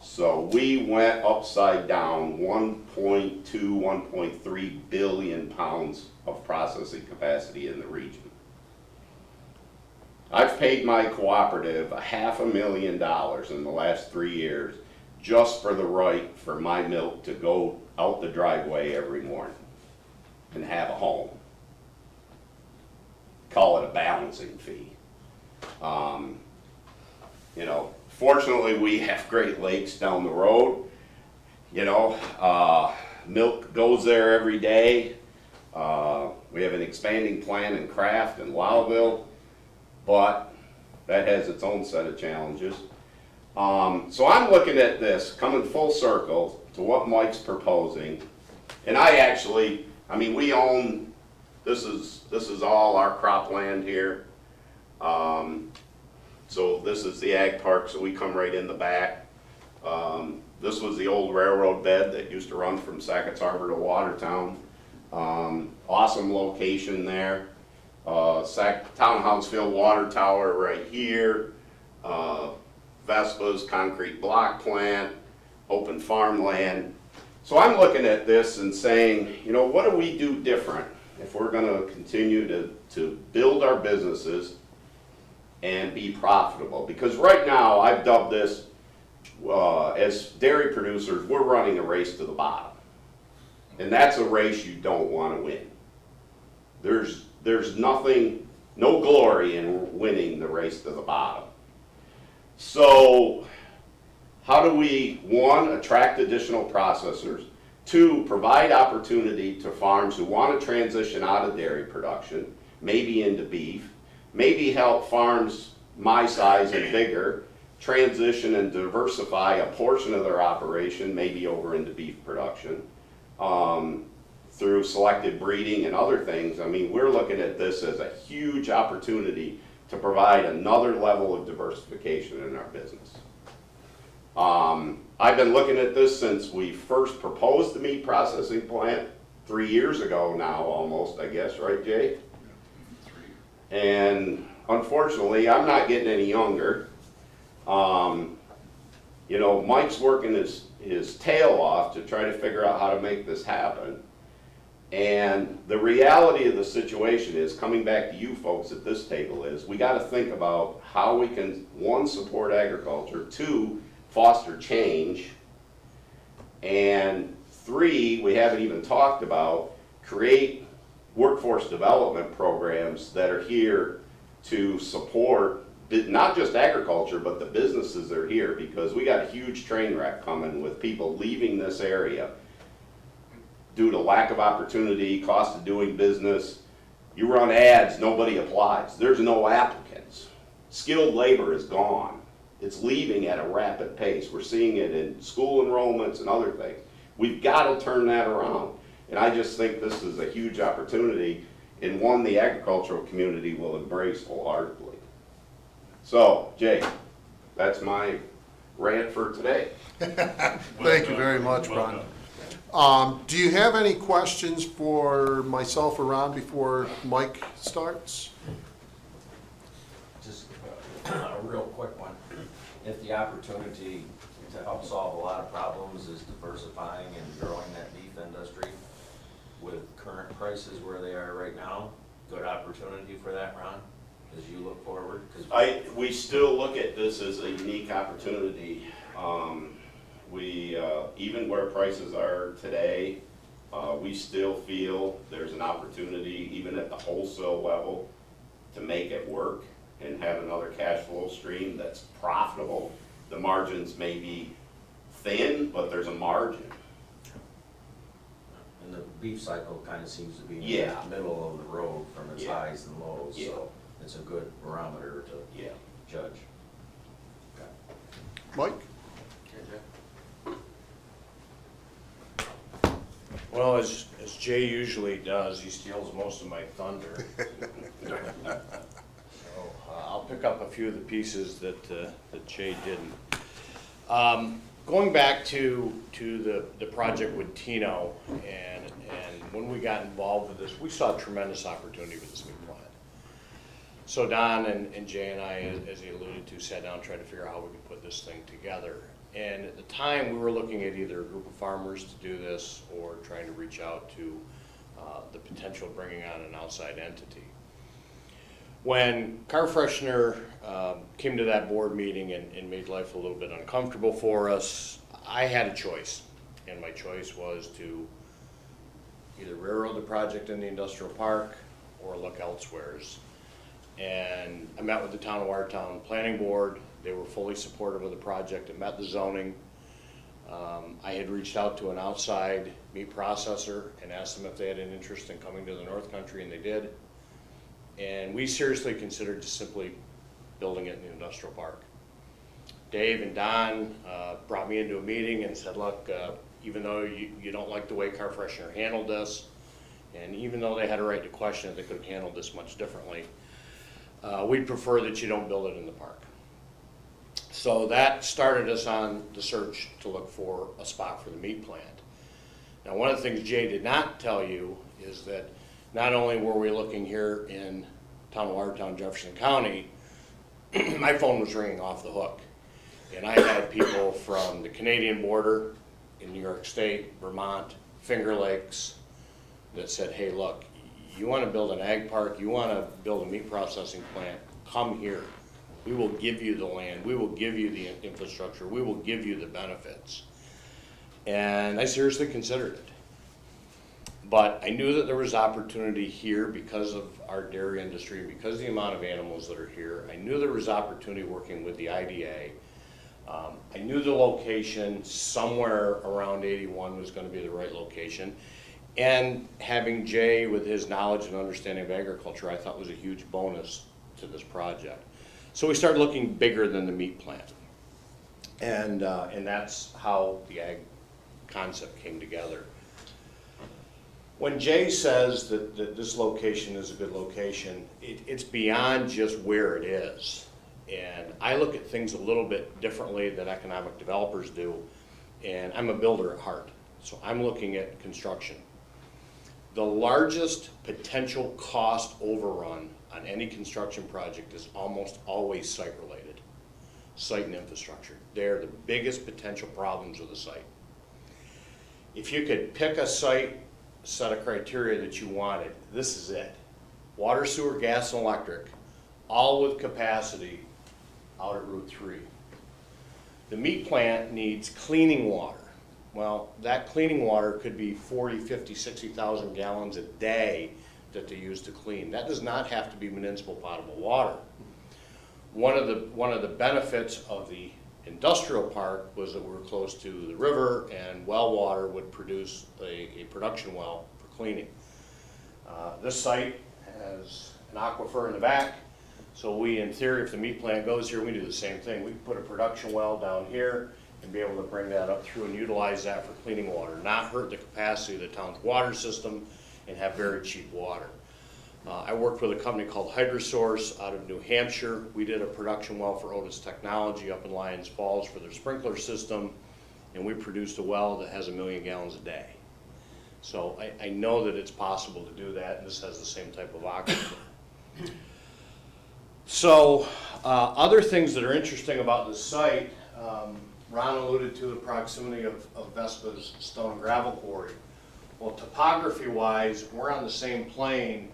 So we went upside down 1.2, 1.3 billion pounds of processing capacity in the region. I've paid my cooperative $500,000 in the last 3 years just for the right for my milk to go out the driveway every morning and have a home. Call it a balancing fee. You know, fortunately we have Great Lakes down the road. You know, milk goes there every day. We have an expanding plant in Kraft and Lowville, but that has its own set of challenges. So I'm looking at this, coming full circle to what Mike's proposing. And I mean, we own, this is all our cropland here. So this is the ag park, so we come right in the back. This was the old railroad bed that used to run from Sackett's Harbor to Watertown. Awesome location there. Townhouse Field water tower right here. Vespa's concrete block plant, open farmland. So I'm looking at this and saying, you know, what do we do different if we're gonna continue to build our businesses and be profitable? Because right now, I've dubbed this, as dairy producers, we're running a race to the bottom. And that's a race you don't wanna win. There's nothing, no glory in winning the race to the bottom. So how do we, one, attract additional processors, two, provide opportunity to farms who want to transition out of dairy production, maybe into beef, maybe help farms my size and bigger transition and diversify a portion of their operation, maybe over into beef production, through selective breeding and other things. I mean, we're looking at this as a huge opportunity to provide another level of diversification in our business. I've been looking at this since we first proposed the meat processing plant 3 years ago now, almost, I guess, right, Jay? And unfortunately, I'm not getting any younger. You know, Mike's working his tail off to try to figure out how to make this happen. And the reality of the situation is, coming back to you folks at this table, is we got to think about how we can, one, support agriculture, two, foster change, and three, we haven't even talked about, create workforce development programs that are here to support not just agriculture, but the businesses that are here, because we got a huge train wreck coming with people leaving this area due to lack of opportunity, cost of doing business. You run ads, nobody applies. There's no applicants. Skilled labor is gone. It's leaving at a rapid pace. We're seeing it in school enrollments and other things. We've got to turn that around. And I just think this is a huge opportunity, and one the agricultural community will embrace wholeheartedly. So, Jay, that's my rant for today. Thank you very much, Ron. Do you have any questions for myself or Ron before Mike starts? Just a real quick one. If the opportunity to help solve a lot of problems is diversifying and growing that beef industry with current prices where they are right now, good opportunity for that, Ron, as you look forward? We still look at this as a unique opportunity. We, even where prices are today, we still feel there's an opportunity, even at the wholesale level, to make it work and have another cash flow stream that's profitable. The margins may be thin, but there's a margin. And the beef cycle kind of seems to be in Yeah. the middle of the road from its Yeah. highs and lows, Yeah. so it's a good barometer to Yeah. judge. Okay. Mike? Well, as Jay usually does, he steals most of my thunder. So, I'll pick up a few of the pieces that Jay didn't. Going back to the project with Tino, and when we got involved with this, we saw tremendous opportunity with this new plant. So Don and Jay and I, as he alluded to, sat down, tried to figure out how we could put this thing together. And at the time, we were looking at either a group of farmers to do this or trying to reach out to the potential of bringing on an outside entity. When Car Freshener came to that board meeting and made life a little bit uncomfortable for us, I had a choice. And my choice was to either railroad the project in the industrial park or look elsewhere. And I met with the town of Watertown Planning Board. They were fully supportive of the project. It met the zoning. I had reached out to an outside meat processor and asked them if they had an interest in coming to the North Country, and they did. And we seriously considered just simply building it in the industrial park. Dave and Don brought me into a meeting and said, look, even though you don't like the way Car Freshener handled this, and even though they had a right to question it, they could have handled this much differently, we'd prefer that you don't build it in the park. So that started us on the search to look for a spot for the meat plant. Now, one of the things Jay did not tell you is that not only were we looking here in town of Watertown, Jefferson County, my phone was ringing off the hook. And I had people from the Canadian border in New York State, Vermont, Finger Lakes, that said, hey, look, you want to build an ag park, you want to build a meat processing plant, come here. We will give you the land, we will give you the infrastructure, we will give you the benefits. And I seriously considered it. But I knew that there was opportunity here because of our dairy industry, because of the amount of animals that are here. I knew there was opportunity working with the IDA. I knew the location somewhere around 81 was going to be the right location. And having Jay with his knowledge and understanding of agriculture, I thought was a huge bonus to this project. So we started looking bigger than the meat plant. And that's how the ag concept came together. When Jay says that this location is a good location, it's beyond just where it is. And I look at things a little bit differently than economic developers do. And I'm a builder at heart, so I'm looking at construction. The largest potential cost overrun on any construction project is almost always site related. Site and infrastructure. They're the biggest potential problems with a site. If you could pick a site, set of criteria that you wanted, this is it. Water, sewer, gas, and electric, all with capacity out at Route 3. The meat plant needs cleaning water. Well, that cleaning water could be 40, 50, 60,000 gallons a day that they use to clean. That does not have to be municipal potable water. One of the benefits of the industrial park was that we were close to the river, and well water would produce a production well for cleaning. This site has an aquifer in the back, so we, in theory, if the meat plant goes here, we do the same thing. We can put a production well down here and be able to bring that up through and utilize that for cleaning water, not hurt the capacity of the town's water system, and have very cheap water. I worked with a company called Hydrosource out of New Hampshire. We did a production well for Otis Technology up in Lyons Falls for their sprinkler system, and we produced a well that has 1 million gallons a day. So I know that it's possible to do that, and this has the same type of aquifer. So other things that are interesting about this site, Ron alluded to the proximity of Vespa's stone and gravel quarry. Well, topography-wise, we're on the same plane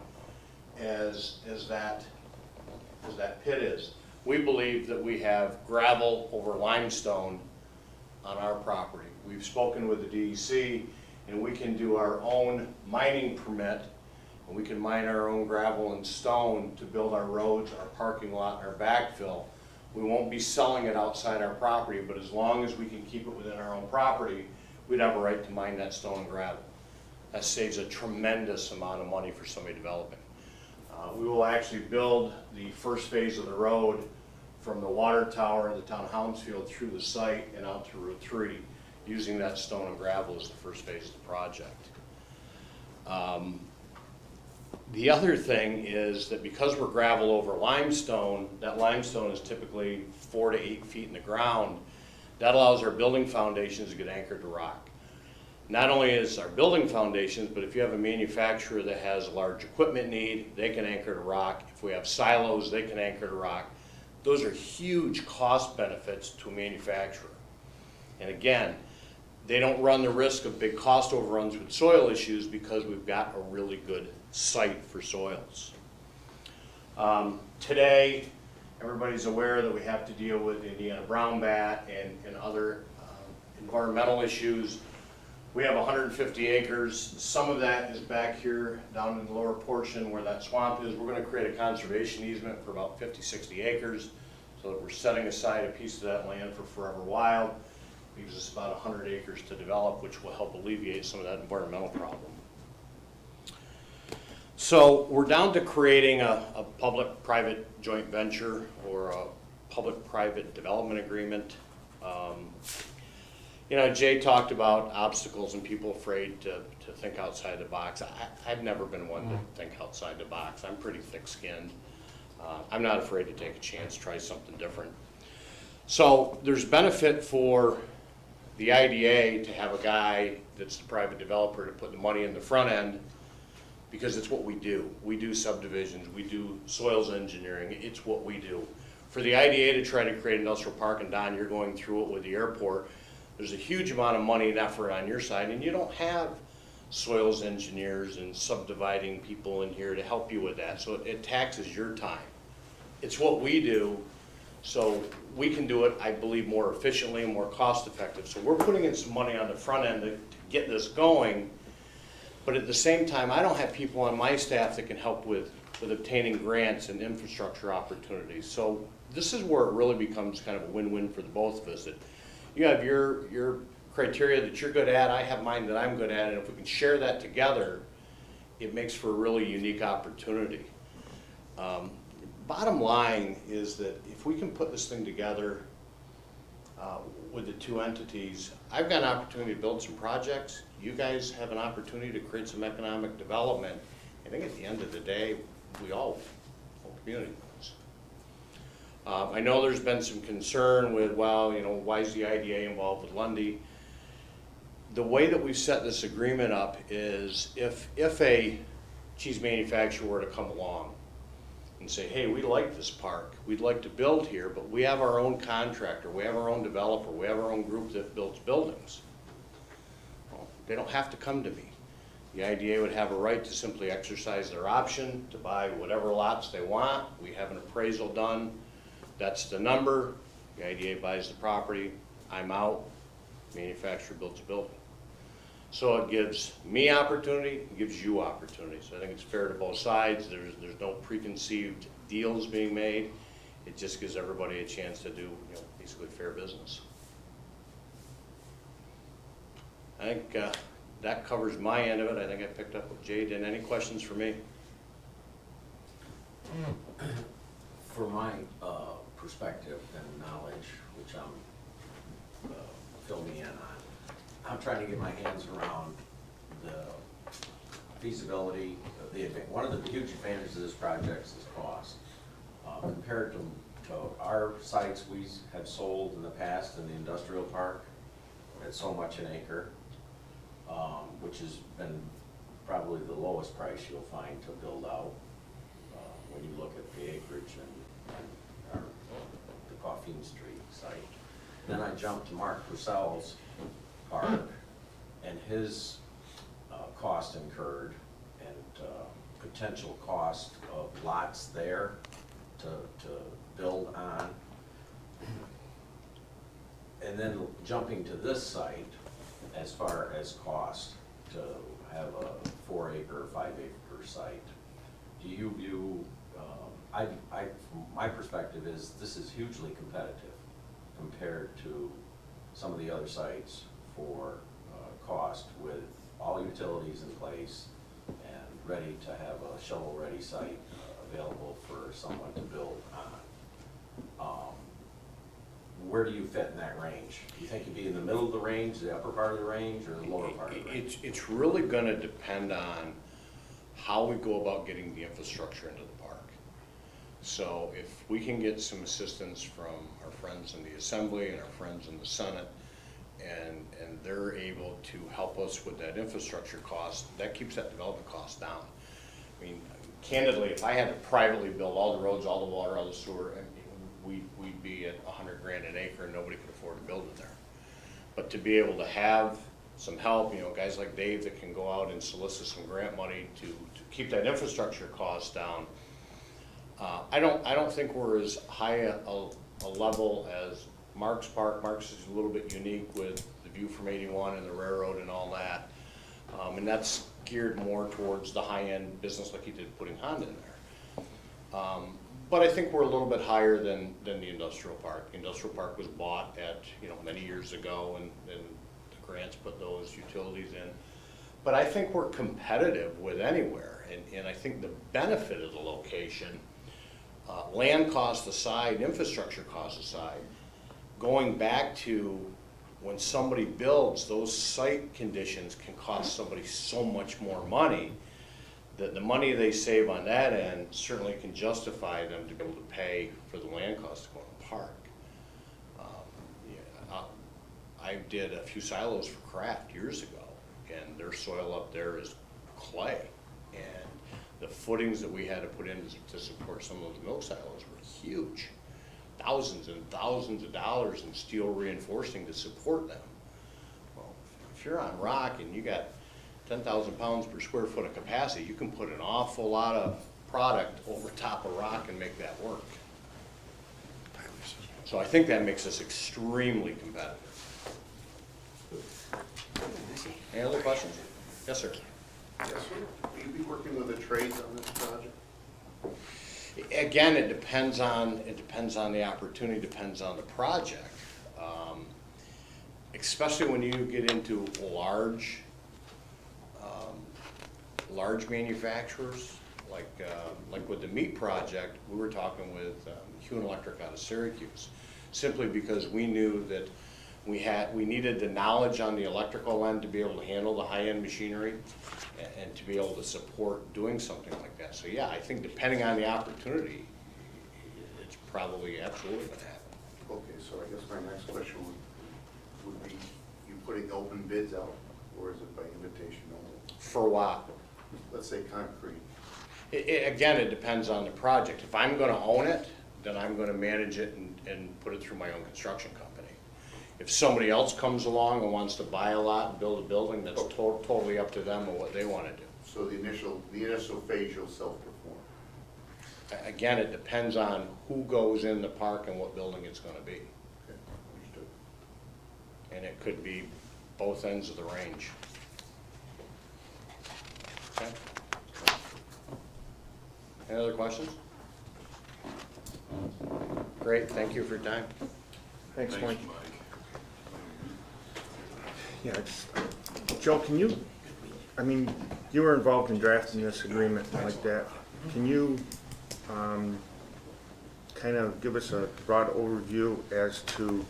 as that pit is. We believe that we have gravel over limestone on our property. We've spoken with the DEC, and we can do our own mining permit, and we can mine our own gravel and stone to build our roads, our parking lot, our backfill. We won't be selling it outside our property, but as long as we can keep it within our own property, we'd have a right to mine that stone and gravel. That saves a tremendous amount of money for somebody developing. We will actually build the first phase of the road from the water tower in the town of Hounsfield through the site and out to Route 3, using that stone and gravel as the first phase of the project. The other thing is that because we're gravel over limestone, that limestone is typically 4 to 8 feet in the ground. That allows our building foundations to get anchored to rock. Not only is our building foundations, but if you have a manufacturer that has a large equipment need, they can anchor to rock. If we have silos, they can anchor to rock. Those are huge cost benefits to a manufacturer. And again, they don't run the risk of big cost overruns with soil issues because we've got a really good site for soils. Today, everybody's aware that we have to deal with Indiana brown bat and other environmental issues. We have 150 acres. Some of that is back here down in the lower portion where that swamp is. We're going to create a conservation easement for about 50, 60 acres so that we're setting aside a piece of that land for forever wild. Leaves us about 100 acres to develop, which will help alleviate some of that environmental problem. So we're down to creating a public-private joint venture or a public-private development agreement. You know, Jay talked about obstacles and people afraid to think outside the box. I've never been one to think outside the box. I'm pretty thick-skinned. I'm not afraid to take a chance, try something different. So there's benefit for the IDA to have a guy that's the private developer to put the money in the front end, because it's what we do. We do subdivisions, we do soils engineering, it's what we do. For the IDA to try to create an industrial park, and Don, you're going through it with the airport, there's a huge amount of money and effort on your side, and you don't have soils engineers and subdividing people in here to help you with that, so it taxes your time. It's what we do, so we can do it, I believe, more efficiently and more cost effective. So we're putting in some money on the front end to get this going, but at the same time, I don't have people on my staff that can help with obtaining grants and infrastructure opportunities. So this is where it really becomes kind of a win-win for the both of us. That you have your criteria that you're good at, I have mine that I'm good at, and if we can share that together, it makes for a really unique opportunity. Bottom line is that if we can put this thing together with the two entities, I've got an opportunity to build some projects. You guys have an opportunity to create some economic development. I think at the end of the day, we all community wins. I know there's been some concern with, well, you know, why is the IDA involved with Lundy? The way that we've set this agreement up is if a cheese manufacturer were to come along and say, hey, we like this park, we'd like to build here, but we have our own contractor, we have our own developer, we have our own group that builds buildings. Well, they don't have to come to me. The IDA would have a right to simply exercise their option to buy whatever lots they want. We have an appraisal done. That's the number. The IDA buys the property. I'm out. Manufacturer builds a building. So it gives me opportunity, it gives you opportunity. So I think it's fair to both sides. There's no preconceived deals being made. It just gives everybody a chance to do, you know, basically fair business. I think that covers my end of it. I think I picked up what Jay did. Any questions for me? For my perspective and knowledge, which fill me in on, I'm trying to get my hands around the feasibility of one of the huge advantages of this project is cost. Compared to our sites we have sold in the past in the industrial park at so much an acre, which has been probably the lowest price you'll find to build out when you look at the acreage and the Coffeen Street site. Then I jumped to Mark Purcell's park and his cost incurred and potential cost of lots there to build on. And then jumping to this site, as far as cost, to have a 4-acre, 5-acre site, do you view, from my perspective is, this is hugely competitive compared to some of the other sites for cost, with all utilities in place and ready to have a shovel-ready site available for someone to build on. Where do you fit in that range? Do you think you'd be in the middle of the range, the upper part of the range, or the lower part of the range? It's really gonna depend on how we go about getting the infrastructure into the park. So if we can get some assistance from our friends in the Assembly and our friends in the Senate, and they're able to help us with that infrastructure cost, that keeps that development cost down. I mean, candidly, if I had to privately build all the roads, all the water, all the sewer, we'd be at $100 grand an acre, and nobody could afford to build it there. But to be able to have some help, guys like Dave that can go out and solicit some grant money to keep that infrastructure cost down. I don't think we're as high a level as Mark's Park. Mark's is a little bit unique with the view from 81 and the railroad and all that. And that's geared more towards the high-end business like he did putting Honda in there. But I think we're a little bit higher than the industrial park. The industrial park was bought at, many years ago, and the grants put those utilities in. But I think we're competitive with anywhere, and I think the benefit of the location, land cost aside, infrastructure cost aside, going back to when somebody builds, those site conditions can cost somebody so much more money, that the money they save on that end certainly can justify them to be able to pay for the land cost to go in the park. I did a few silos for Kraft years ago, and their soil up there is clay. And the footings that we had to put in to support some of those milk silos were huge. Thousands and thousands of dollars in steel reinforcing to support them. Well, if you're on rock and you got 10,000 pounds per square foot of capacity, you can put an awful lot of product over top of rock and make that work. So I think that makes us extremely competitive. Any other questions? Yes, sir. Yes, sir. Will you be working with the trades on this project? Again, it depends on the opportunity, depends on the project. Especially when you get into large manufacturers, like with the meat project, we were talking with Hune Electric out of Syracuse, simply because we knew that we needed the knowledge on the electrical end to be able to handle the high-end machinery and to be able to support doing something like that. So yeah, I think depending on the opportunity, it's probably absolutely going to happen. Okay, so I guess my next question would be, you putting open bids out, or is it by invitation only? For what? Let's say concrete. Again, it depends on the project. If I'm going to own it, then I'm going to manage it and put it through my own construction company. If somebody else comes along and wants to buy a lot and build a building, that's totally up to them and what they want to do. So the initial phase you'll self-perform. Again, it depends on who goes in the park and what building it's going to be. Okay, understood. And it could be both ends of the range. Okay. Any other questions? Great, thank you for your time. Thanks, Mike. Yeah, Joe, can you, you were involved in drafting this agreement like that. Can you kind of give us a broad overview as to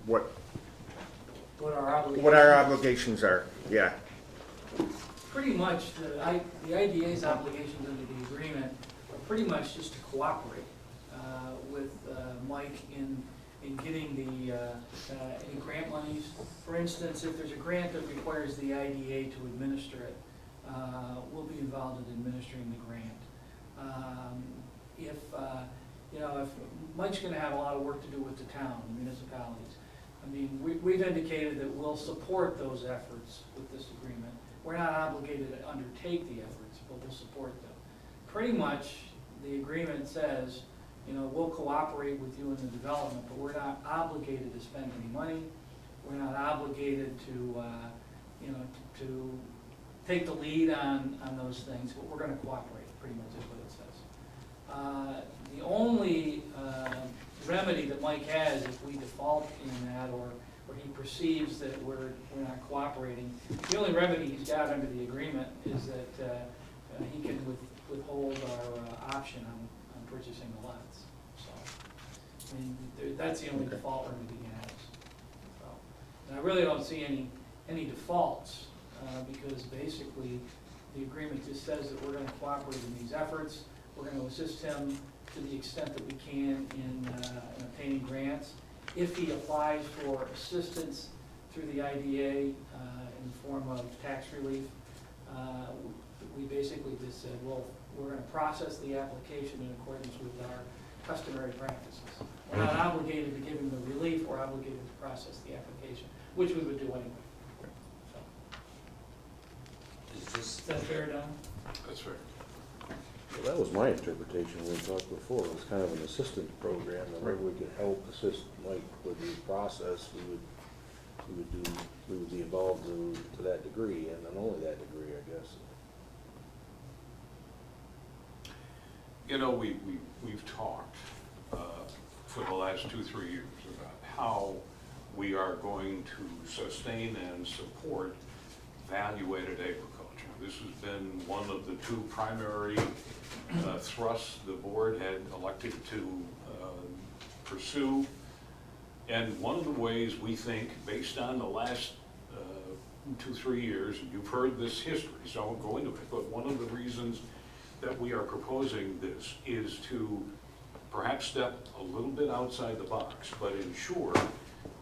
what our obligations are? Yeah. Pretty much, the IDA's obligations under the agreement are pretty much just to cooperate with Mike in getting the any grant monies. For instance, if there's a grant that requires the IDA to administer it, we'll be involved in administering the grant. If Mike's going to have a lot of work to do with the town, the municipalities, we've indicated that we'll support those efforts with this agreement. We're not obligated to undertake the efforts, but we'll support them. Pretty much, the agreement says you know, we'll cooperate with you in the development, but we're not obligated to spend any money. We're not obligated to, you know, to take the lead on those things, but we're gonna cooperate, pretty much is what it says. The only remedy that Mike has if we default in that, or he perceives that we're not cooperating, the only remedy he's got under the agreement is that he can withhold our option on purchasing the lots. So, I mean, that's the only default remedy he has. So, and I really don't see any defaults, because basically the agreement just says that we're gonna cooperate in these efforts. We're gonna assist him to the extent that we can in obtaining grants. If he applies for assistance through the IDA in the form of tax relief, we basically just said, well, we're gonna process the application in accordance with our customary practices. We're not obligated to give him the relief, we're obligated to process the application, which we would do anyway. So, is that fair, Don? That's fair. Well, that was my interpretation when we talked before. It was kind of an assistance program, and wherever we could help assist Mike with the process, we would be involved to that degree, and then only that degree, I guess. You know, we've talked for the last 2-3 years about how we are going to sustain and support value-added agriculture. This has been one of the two primary thrusts the board had elected to pursue. And one of the ways we think, based on the last 2-3 years, and you've heard this history, so I won't go into it, but one of the reasons that we are proposing this is to perhaps step a little bit outside the box, but ensure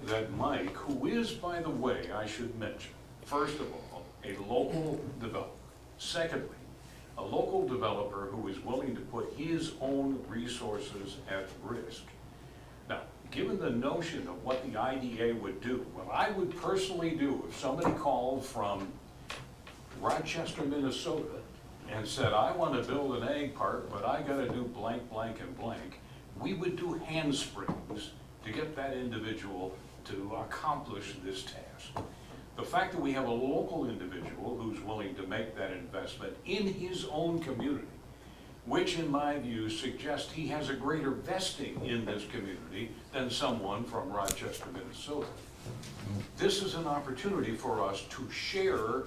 that Mike, who is, by the way, I should mention, first of all, a local developer. Secondly, a local developer who is willing to put his own resources at risk. Now, given the notion of what the IDA would do, what I would personally do if somebody called from Rochester, Minnesota, and said, I want to build an ag park, but I gotta do blank, blank, and blank, we would do handsprings to get that individual to accomplish this task. The fact that we have a local individual who's willing to make that investment in his own community, which in my view suggests he has a greater vesting in this community than someone from Rochester, Minnesota. This is an opportunity for us to share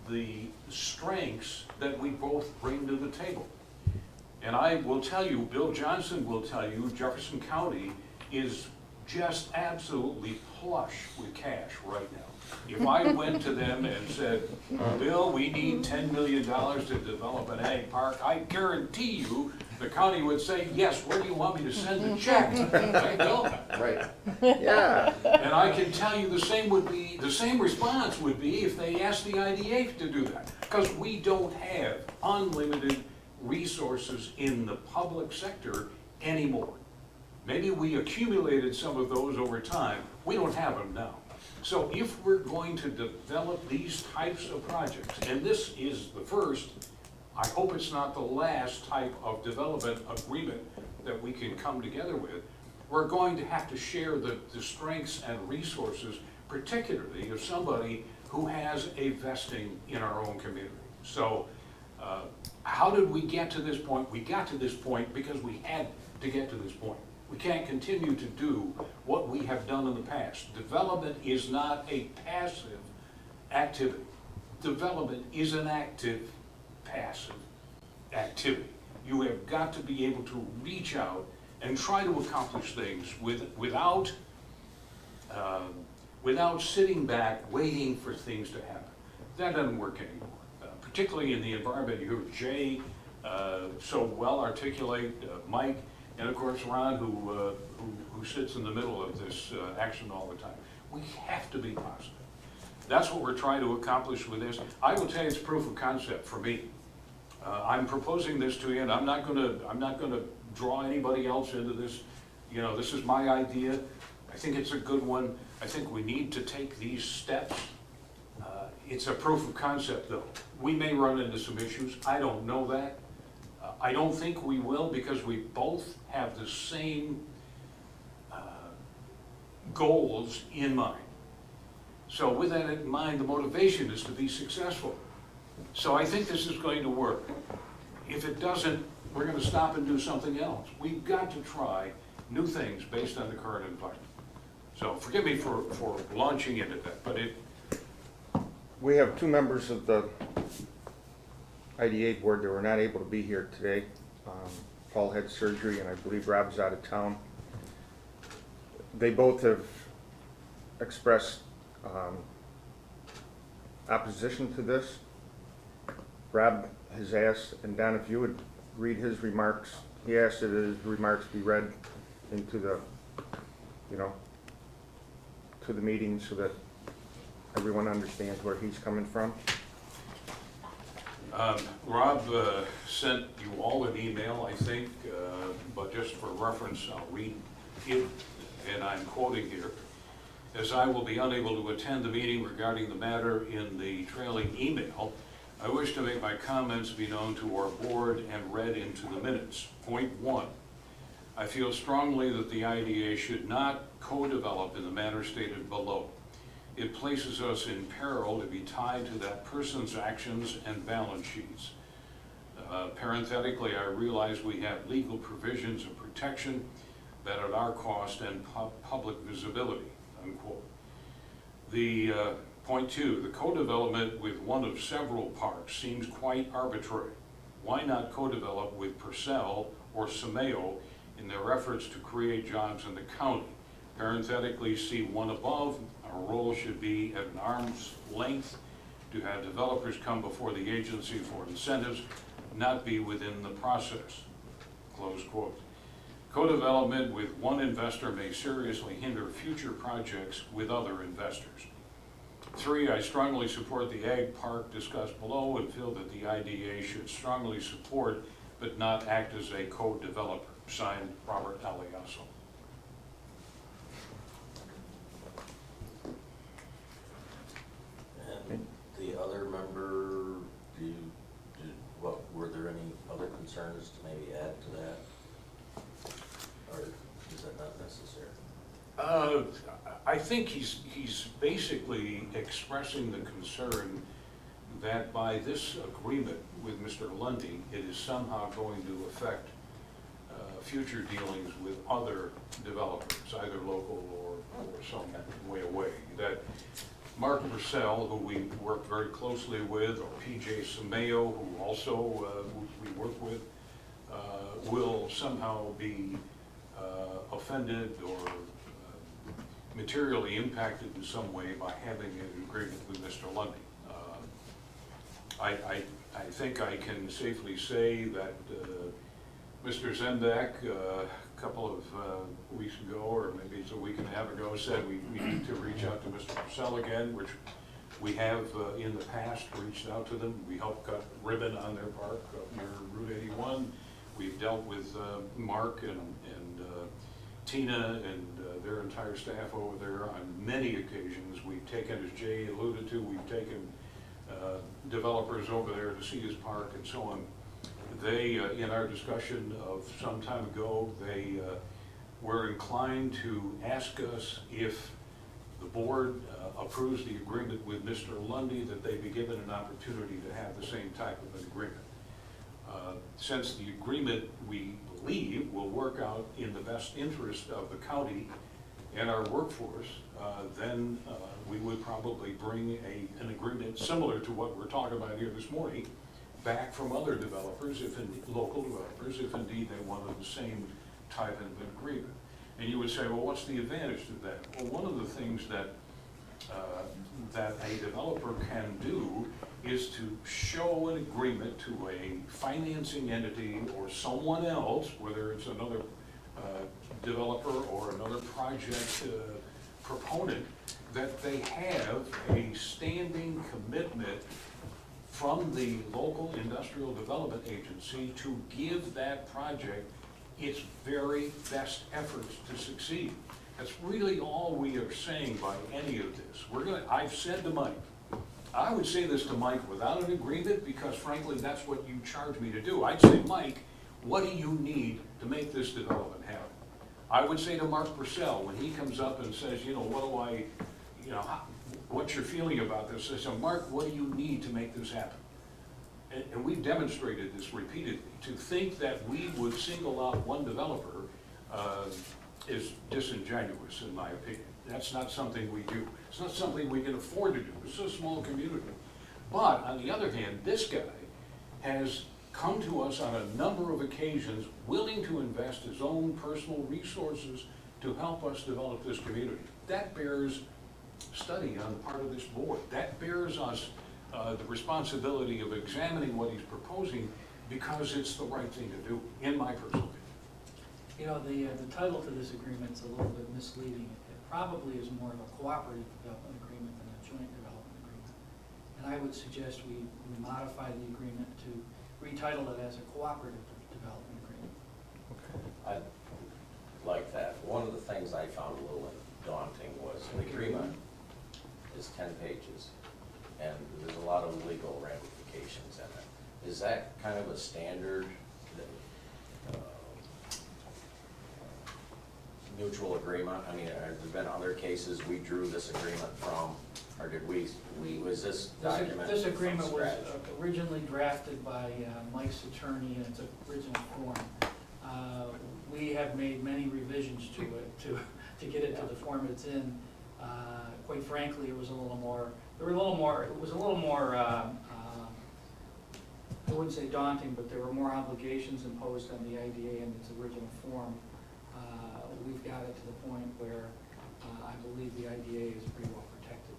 the strengths that we both bring to the table. And I will tell you, Bill Johnson will tell you, Jefferson County is just absolutely plush with cash right now. If I went to them and said, Bill, we need $10 million to develop an ag park, I guarantee you the county would say, yes, where do you want me to send the check? Right, Bill? Right. Yeah. And I can tell you the same response would be if they asked the IDA to do that. Because we don't have unlimited resources in the public sector anymore. Maybe we accumulated some of those over time. We don't have them now. So if we're going to develop these types of projects, and this is the first, I hope it's not the last type of development agreement that we can come together with, we're going to have to share the strengths and resources, particularly of somebody who has a vesting in our own community. So how did we get to this point? We got to this point because we had to get to this point. We can't continue to do what we have done in the past. Development is not a passive activity. Development is an active, passive activity. You have got to be able to reach out and try to accomplish things without sitting back waiting for things to happen. That doesn't work anymore. Particularly in the environment, you heard Jay so well articulate, Mike, and of course Ron, who sits in the middle of this action all the time. We have to be positive. That's what we're trying to accomplish with this. I will tell you, it's proof of concept for me. I'm proposing this to you, and I'm not gonna draw anybody else into this. You know, this is my idea. I think it's a good one. I think we need to take these steps. It's a proof of concept, though. We may run into some issues. I don't know that. I don't think we will, because we both have the same goals in mind. So with that in mind, the motivation is to be successful. So I think this is going to work. If it doesn't, we're going to stop and do something else. We've got to try new things based on the current environment. So forgive me for launching into that, but We have two members of the IDA board that were not able to be here today. Paul had surgery, and I believe Rob's out of town. They both have expressed opposition to this. Rob has asked, and Don, if you would read his remarks, he asked that his remarks be read into the, to the meeting so that everyone understands where he's coming from. Rob sent you all an email, I think, but just for reference, I'll read it, and I'm quoting here. As I will be unable to attend the meeting regarding the matter in the trailing email, I wish to make my comments be known to our board and read into the minutes. Point 1, I feel strongly that the IDA should not co-develop in the manner stated below. It places us in peril to be tied to that person's actions and balance sheets. Parenthetically, I realize we have legal provisions of protection that at our cost and public visibility, unquote. The point 2, the co-development with one of several parks seems quite arbitrary. Why not co-develop with Purcell or Simeo in their efforts to create jobs in the county? Parenthetically, see one above. Our role should be at an arm's length to have developers come before the agency for incentives, not be within the process. Close quote. Co-development with one investor may seriously hinder future projects with other investors. 3, I strongly support the ag park discussed below and feel that the IDA should strongly support but not act as a co-developer. Signed, Robert Aliasso. And the other member, were there any other concerns to maybe add to that? Or is that not necessary? I think he's basically expressing the concern that by this agreement with Mr. Lundy, it is somehow going to affect future dealings with other developers, either local or some way away. That Mark Purcell, who we work very closely with, or PJ Simeo, who also we work with, will somehow be offended or materially impacted in some way by having an agreement with Mr. Lundy. I think I can safely say that Mr. Zendak, a couple of weeks ago, or maybe it's a week and a half ago, said we need to reach out to Mr. Purcell again, which we have in the past reached out to them. We helped cut ribbon on their park up near Route 81. We've dealt with Mark and Tina and their entire staff over there on many occasions. We've taken, as Jay alluded to, we've taken developers over there to see his park and so on. They, in our discussion of some time ago, they were inclined to ask us if the board approves the agreement with Mr. Lundy, that they be given an opportunity to have the same type of an agreement. Since the agreement, we believe, will work out in the best interest of the county and our workforce, then we would probably bring an agreement similar to what we're talking about here this morning back from other developers, local developers, if indeed they wanted the same type of an agreement. And you would say, well, what's the advantage to that? Well, one of the things that a developer can do is to show an agreement to a financing entity or someone else, whether it's another developer or another project proponent, that they have a standing commitment from the local industrial development agency to give that project its very best efforts to succeed. That's really all we are saying by any of this. I've said to Mike, I would say this to Mike without an agreement, because frankly, that's what you charge me to do. I'd say, Mike, what do you need to make this development happen? I would say to Mark Purcell, when he comes up and says, you know, what do I, you know, what's your feeling about this? I said, Mark, what do you need to make this happen? And we've demonstrated this repeatedly. To think that we would single out one developer is disingenuous, in my opinion. That's not something we do. It's not something we can afford to do. It's a small community. But on the other hand, this guy has come to us on a number of occasions, willing to invest his own personal resources to help us develop this community. That bears study on the part of this board. That bears us the responsibility of examining what he's proposing, because it's the right thing to do, in my personal opinion. You know, the title to this agreement's a little bit misleading. It probably is more of a cooperative development agreement than a joint development agreement. And I would suggest we modify the agreement to retitle it as a cooperative development agreement. I like that. One of the things I found a little daunting was the agreement is 10 pages, and there's a lot of legal ramifications in it. Is that kind of a standard mutual agreement? I mean, have there been other cases we drew this agreement from, or did we was this document This from agreement was scratch? originally drafted by Mike's attorney in its original form. We have made many revisions to it to get it to the form it's in. Quite frankly, it was a little more, I wouldn't say daunting, but there were more obligations imposed on the IDA in its original form. We've got it to the point where I believe the IDA is pretty well protected.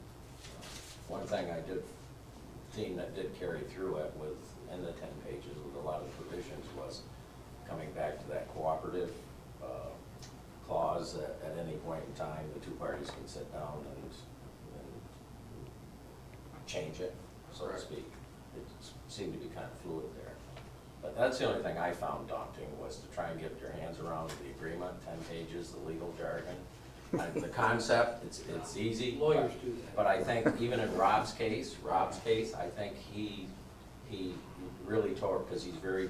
One thing I did see that did carry through it with, in the 10 pages with a lot of provisions, was coming back to that cooperative clause that at any point in time, the two parties can sit down and change it, so to speak. It seemed to be kind of fluid there. But that's the only thing I found daunting, was to try and get your hands around the agreement, 10 pages, the legal jargon. The concept, it's easy. Lawyers do that. But I think even in Rob's case, I think he really tore, because he's very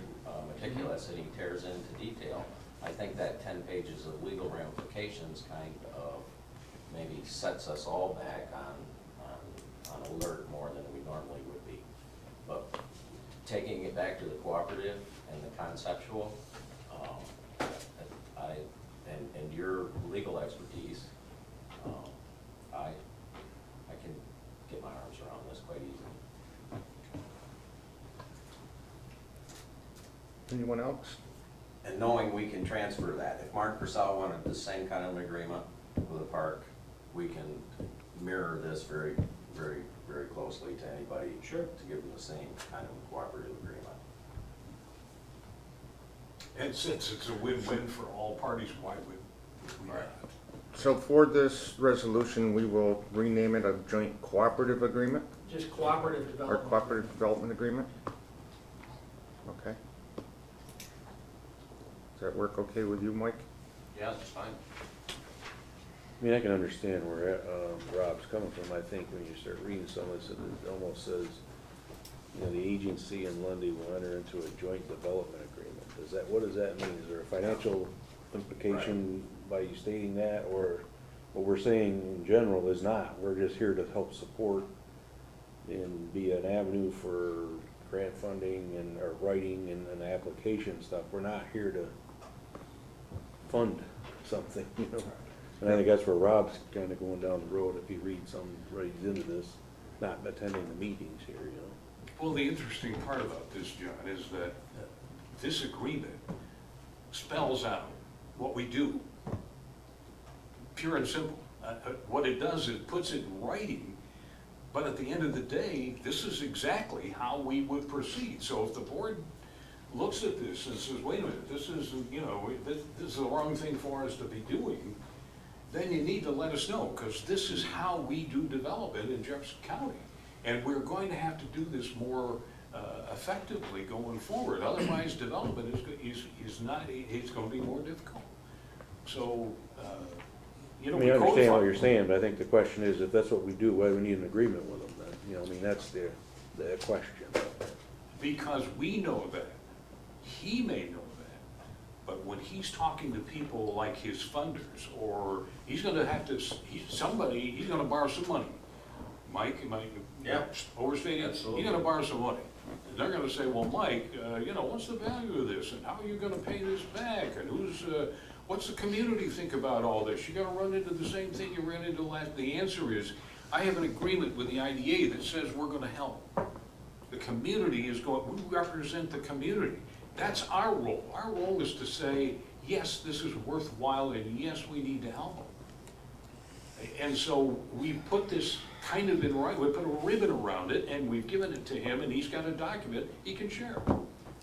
meticulous and he tears into detail. I think that 10 pages of legal ramifications kind of maybe sets us all back on alert more than we normally would be. But taking it back to the cooperative and the conceptual, and your legal expertise, I can get my arms around this quite easily. Anyone else? And knowing we can transfer that, if Mark Purcell wanted the same kind of agreement with the park, we can mirror this very, very, very closely to anybody. Sure. To give them the same kind of cooperative agreement. And since it's a win-win for all parties, why would we not? So for this resolution, we will rename it a joint cooperative agreement, Just cooperative or development. cooperative development agreement? Okay. Does that work okay with you, Mike? Yeah, that's fine. I mean, I can understand where Rob's coming from. I think when you start reading some of this, it almost says, you know, the agency and Lundy will enter into a joint development agreement. What does that mean? Is there a financial implication by you stating that, or what we're saying in general is not? We're just here to help support and be an avenue for grant funding and, or writing and application stuff. We're not here to fund something, you know? And I think that's where Rob's kind of going down the road if he reads into this, not attending the meetings here, you know? Well, the interesting part about this, John, is that this agreement spells out what we do, pure and simple. What it does is it puts it in writing, but at the end of the day, this is exactly how we would proceed. So if the board looks at this and says, wait a minute, this is, you know, this is the wrong thing for us to be doing, then you need to let us know, because this is how we do development in Jefferson County. And we're going to have to do this more effectively going forward. Otherwise, development is not, it's going to be more difficult. So, you know, I mean, I understand what you're saying, but I think the question is, if that's what we do, why do we need an agreement with them then? You know, I mean, that's the question. Because we know that, he may know that, but when he's talking to people like his funders, or he's gonna have to, he's gonna borrow some money. Mike, am I overstating? Absolutely. He's gonna borrow some money. And they're gonna say, well, Mike, what's the value of this, and how are you gonna pay this back, and what's the community think about all this? You're gonna run into the same thing you ran into last. The answer is, I have an agreement with the IDA that says we're gonna help. The community is going, we represent the community. That's our role. Our role is to say, yes, this is worthwhile, and yes, we need to help them. And so we put this kind of in right, we put a ribbon around it, and we've given it to him, and he's got a document he can share.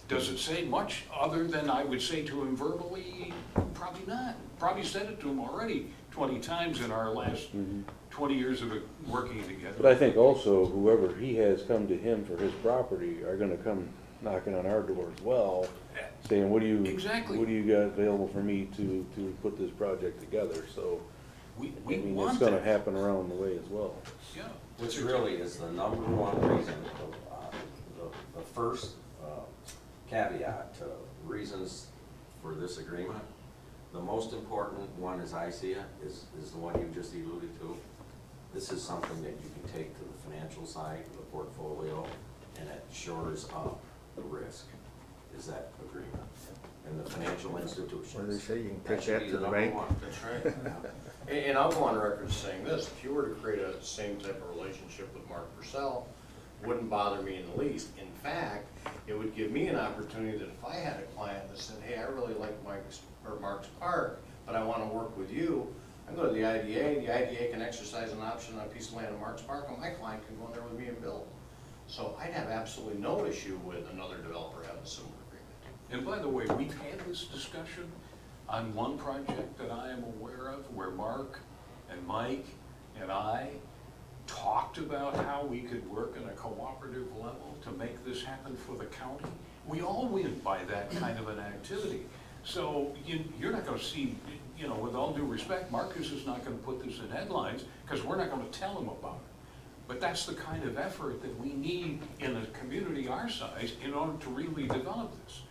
Does it say much other than I would say to him verbally? Probably not. Probably said it to him already 20 times in our last 20 years of working together. But I think also whoever he has come to him for his property are gonna come knocking on our door as well, saying, what do you, Exactly. what do you got available for me to put this project together? So, We I mean, want it's gonna that. happen around the way as well. Yeah. Which really is the number one reason, the first caveat to reasons for this agreement. The most important one, as I see it, is the one you just alluded to. This is something that you can take to the financial side of the portfolio, and it shores up the risk, is that agreement. And the financial institutions. What do they say, you can That take should that be to the the number bank? one. That's right. And I'll go on record as saying this, if you were to create a same type of relationship with Mark Purcell, wouldn't bother me in the least. In fact, it would give me an opportunity that if I had a client that said, hey, I really like Mark's park, but I wanna work with you, I go to the IDA can exercise an option on a piece of land in Mark's park, and my client can go in there with me and build. So I'd have absolutely no issue with another developer having a similar agreement. And by the way, we've had this discussion on one project that I am aware of, where Mark and Mike and I talked about how we could work in a cooperative level to make this happen for the county. We all win by that kind of an activity. So you're not gonna see, with all due respect, Marcus is not gonna put this in headlines, because we're not gonna tell him about it. But that's the kind of effort that we need in a community our size in order to really develop this.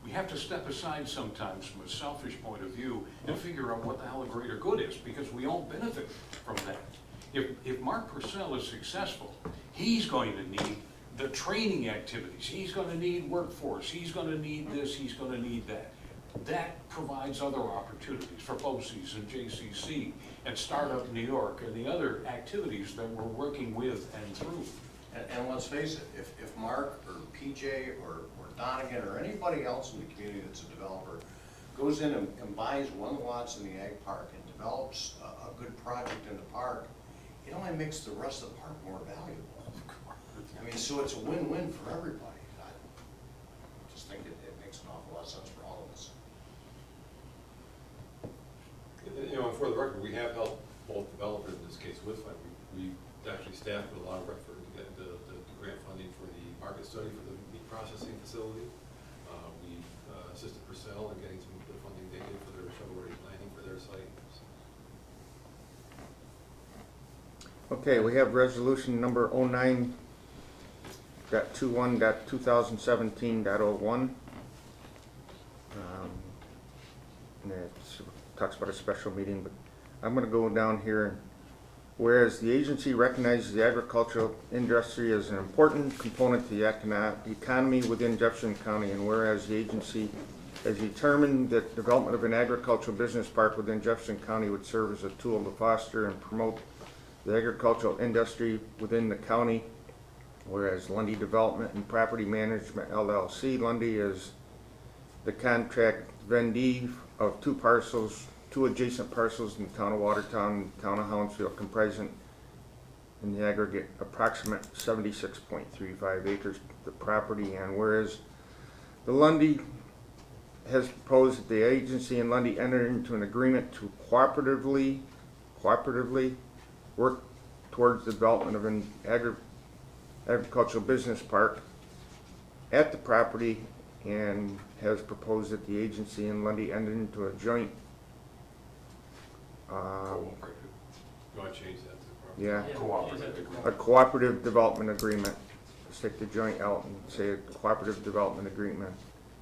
We have to step aside sometimes from a selfish point of view and figure out what the hell a greater good is, because we all benefit from that. If Mark Purcell is successful, he's going to need the training activities, he's gonna need workforce, he's gonna need this, he's gonna need that. That provides other opportunities for BOCES and JCC and Startup New York and the other activities that we're working with and through. And let's face it, if Mark or PJ or Donegan or anybody else in the community that's a developer goes in and buys one of the lots in the ag park and develops a good project in the park, it only makes the rest of the park more valuable. I mean, so it's a win-win for everybody. I just think it makes an awful lot of sense for all of us. For the record, we have helped both developers in this case with funding. We actually staffed with a lot of effort to get the grant funding for the market study for the meat processing facility. We assisted Purcell in getting some good funding they did for their shovel-ready planning for their site. Okay, we have resolution number 09.21.2017.01. And it talks about a special meeting, but I'm gonna go down here. Whereas the agency recognizes the agricultural industry as an important component to the economy within Jefferson County, and whereas the agency has determined that development of an agricultural business park within Jefferson County would serve as a tool to foster and promote the agricultural industry within the county, whereas Lundy Development and Property Management LLC, Lundy is the contract vendee of two adjacent parcels in the town of Watertown, town of Hounsfield, comprising in the aggregate approximate 76.35 acres of the property, and whereas the Lundy has proposed that the agency and Lundy enter into an agreement to cooperatively work towards the development of an agricultural business park at the property, and has proposed that the agency and Lundy enter into a joint You want to change that to the Yeah, Cooperative agreement. a cooperative development agreement. Stick the joint out and say a cooperative development agreement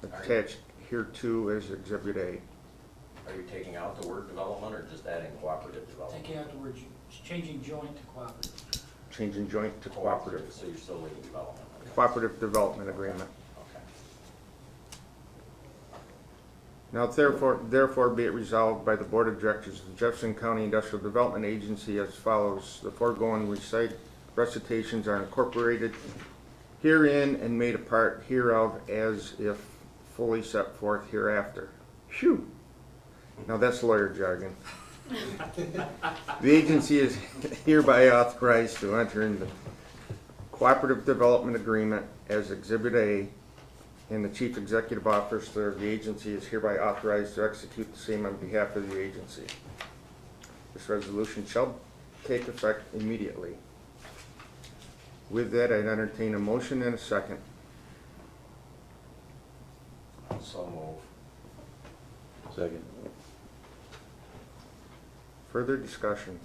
attached hereto as Exhibit A. Are you taking out the word development or just adding cooperative development? Taking out the word, changing joint to cooperative. Changing joint to cooperative. So you're still leaving development. Okay. Cooperative development agreement. Okay. Now therefore be it resolved by the Board of Directors of the Jefferson County Industrial Development Agency as follows. The foregoing recitations are incorporated herein and made a part hereof as if fully set forth hereafter. Phew! Now that's lawyer jargon. The agency is hereby authorized to enter into cooperative development agreement as Exhibit A, and the Chief Executive Officer of the agency is hereby authorized to execute the same on behalf of the agency. This resolution shall take effect immediately. With that, I'd entertain a motion and a second. So move. Second. Further discussion.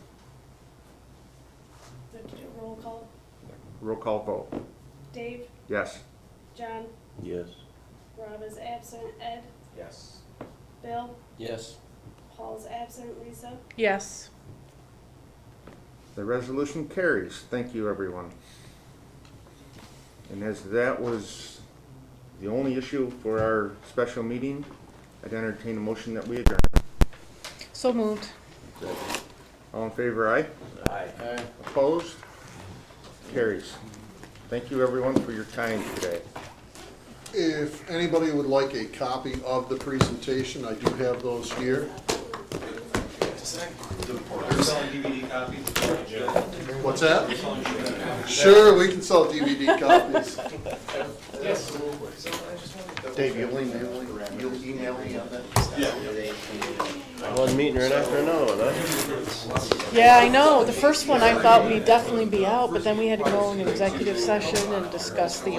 We have to do a roll call. Roll call vote. Dave, Yes. John, Yes. Rob is absent, Ed, Yes. Bill, Yes. Paul's absent, Lisa. Yes. The resolution carries. Thank you, everyone. And as that was the only issue for our special meeting, I'd entertain a motion that we adjourn. So moved. All in favor, aye? Aye. Opposed? Carries. Thank you, everyone, for your time today. If anybody would like a copy of the presentation, I do have those here. They're selling DVD copies. What's that? Sure, we can sell DVD copies. Dave, you'll email me on that? One meeting right after another, huh? Yeah, I know. The first one I thought we'd definitely be out, but then we had to go in executive session and discuss the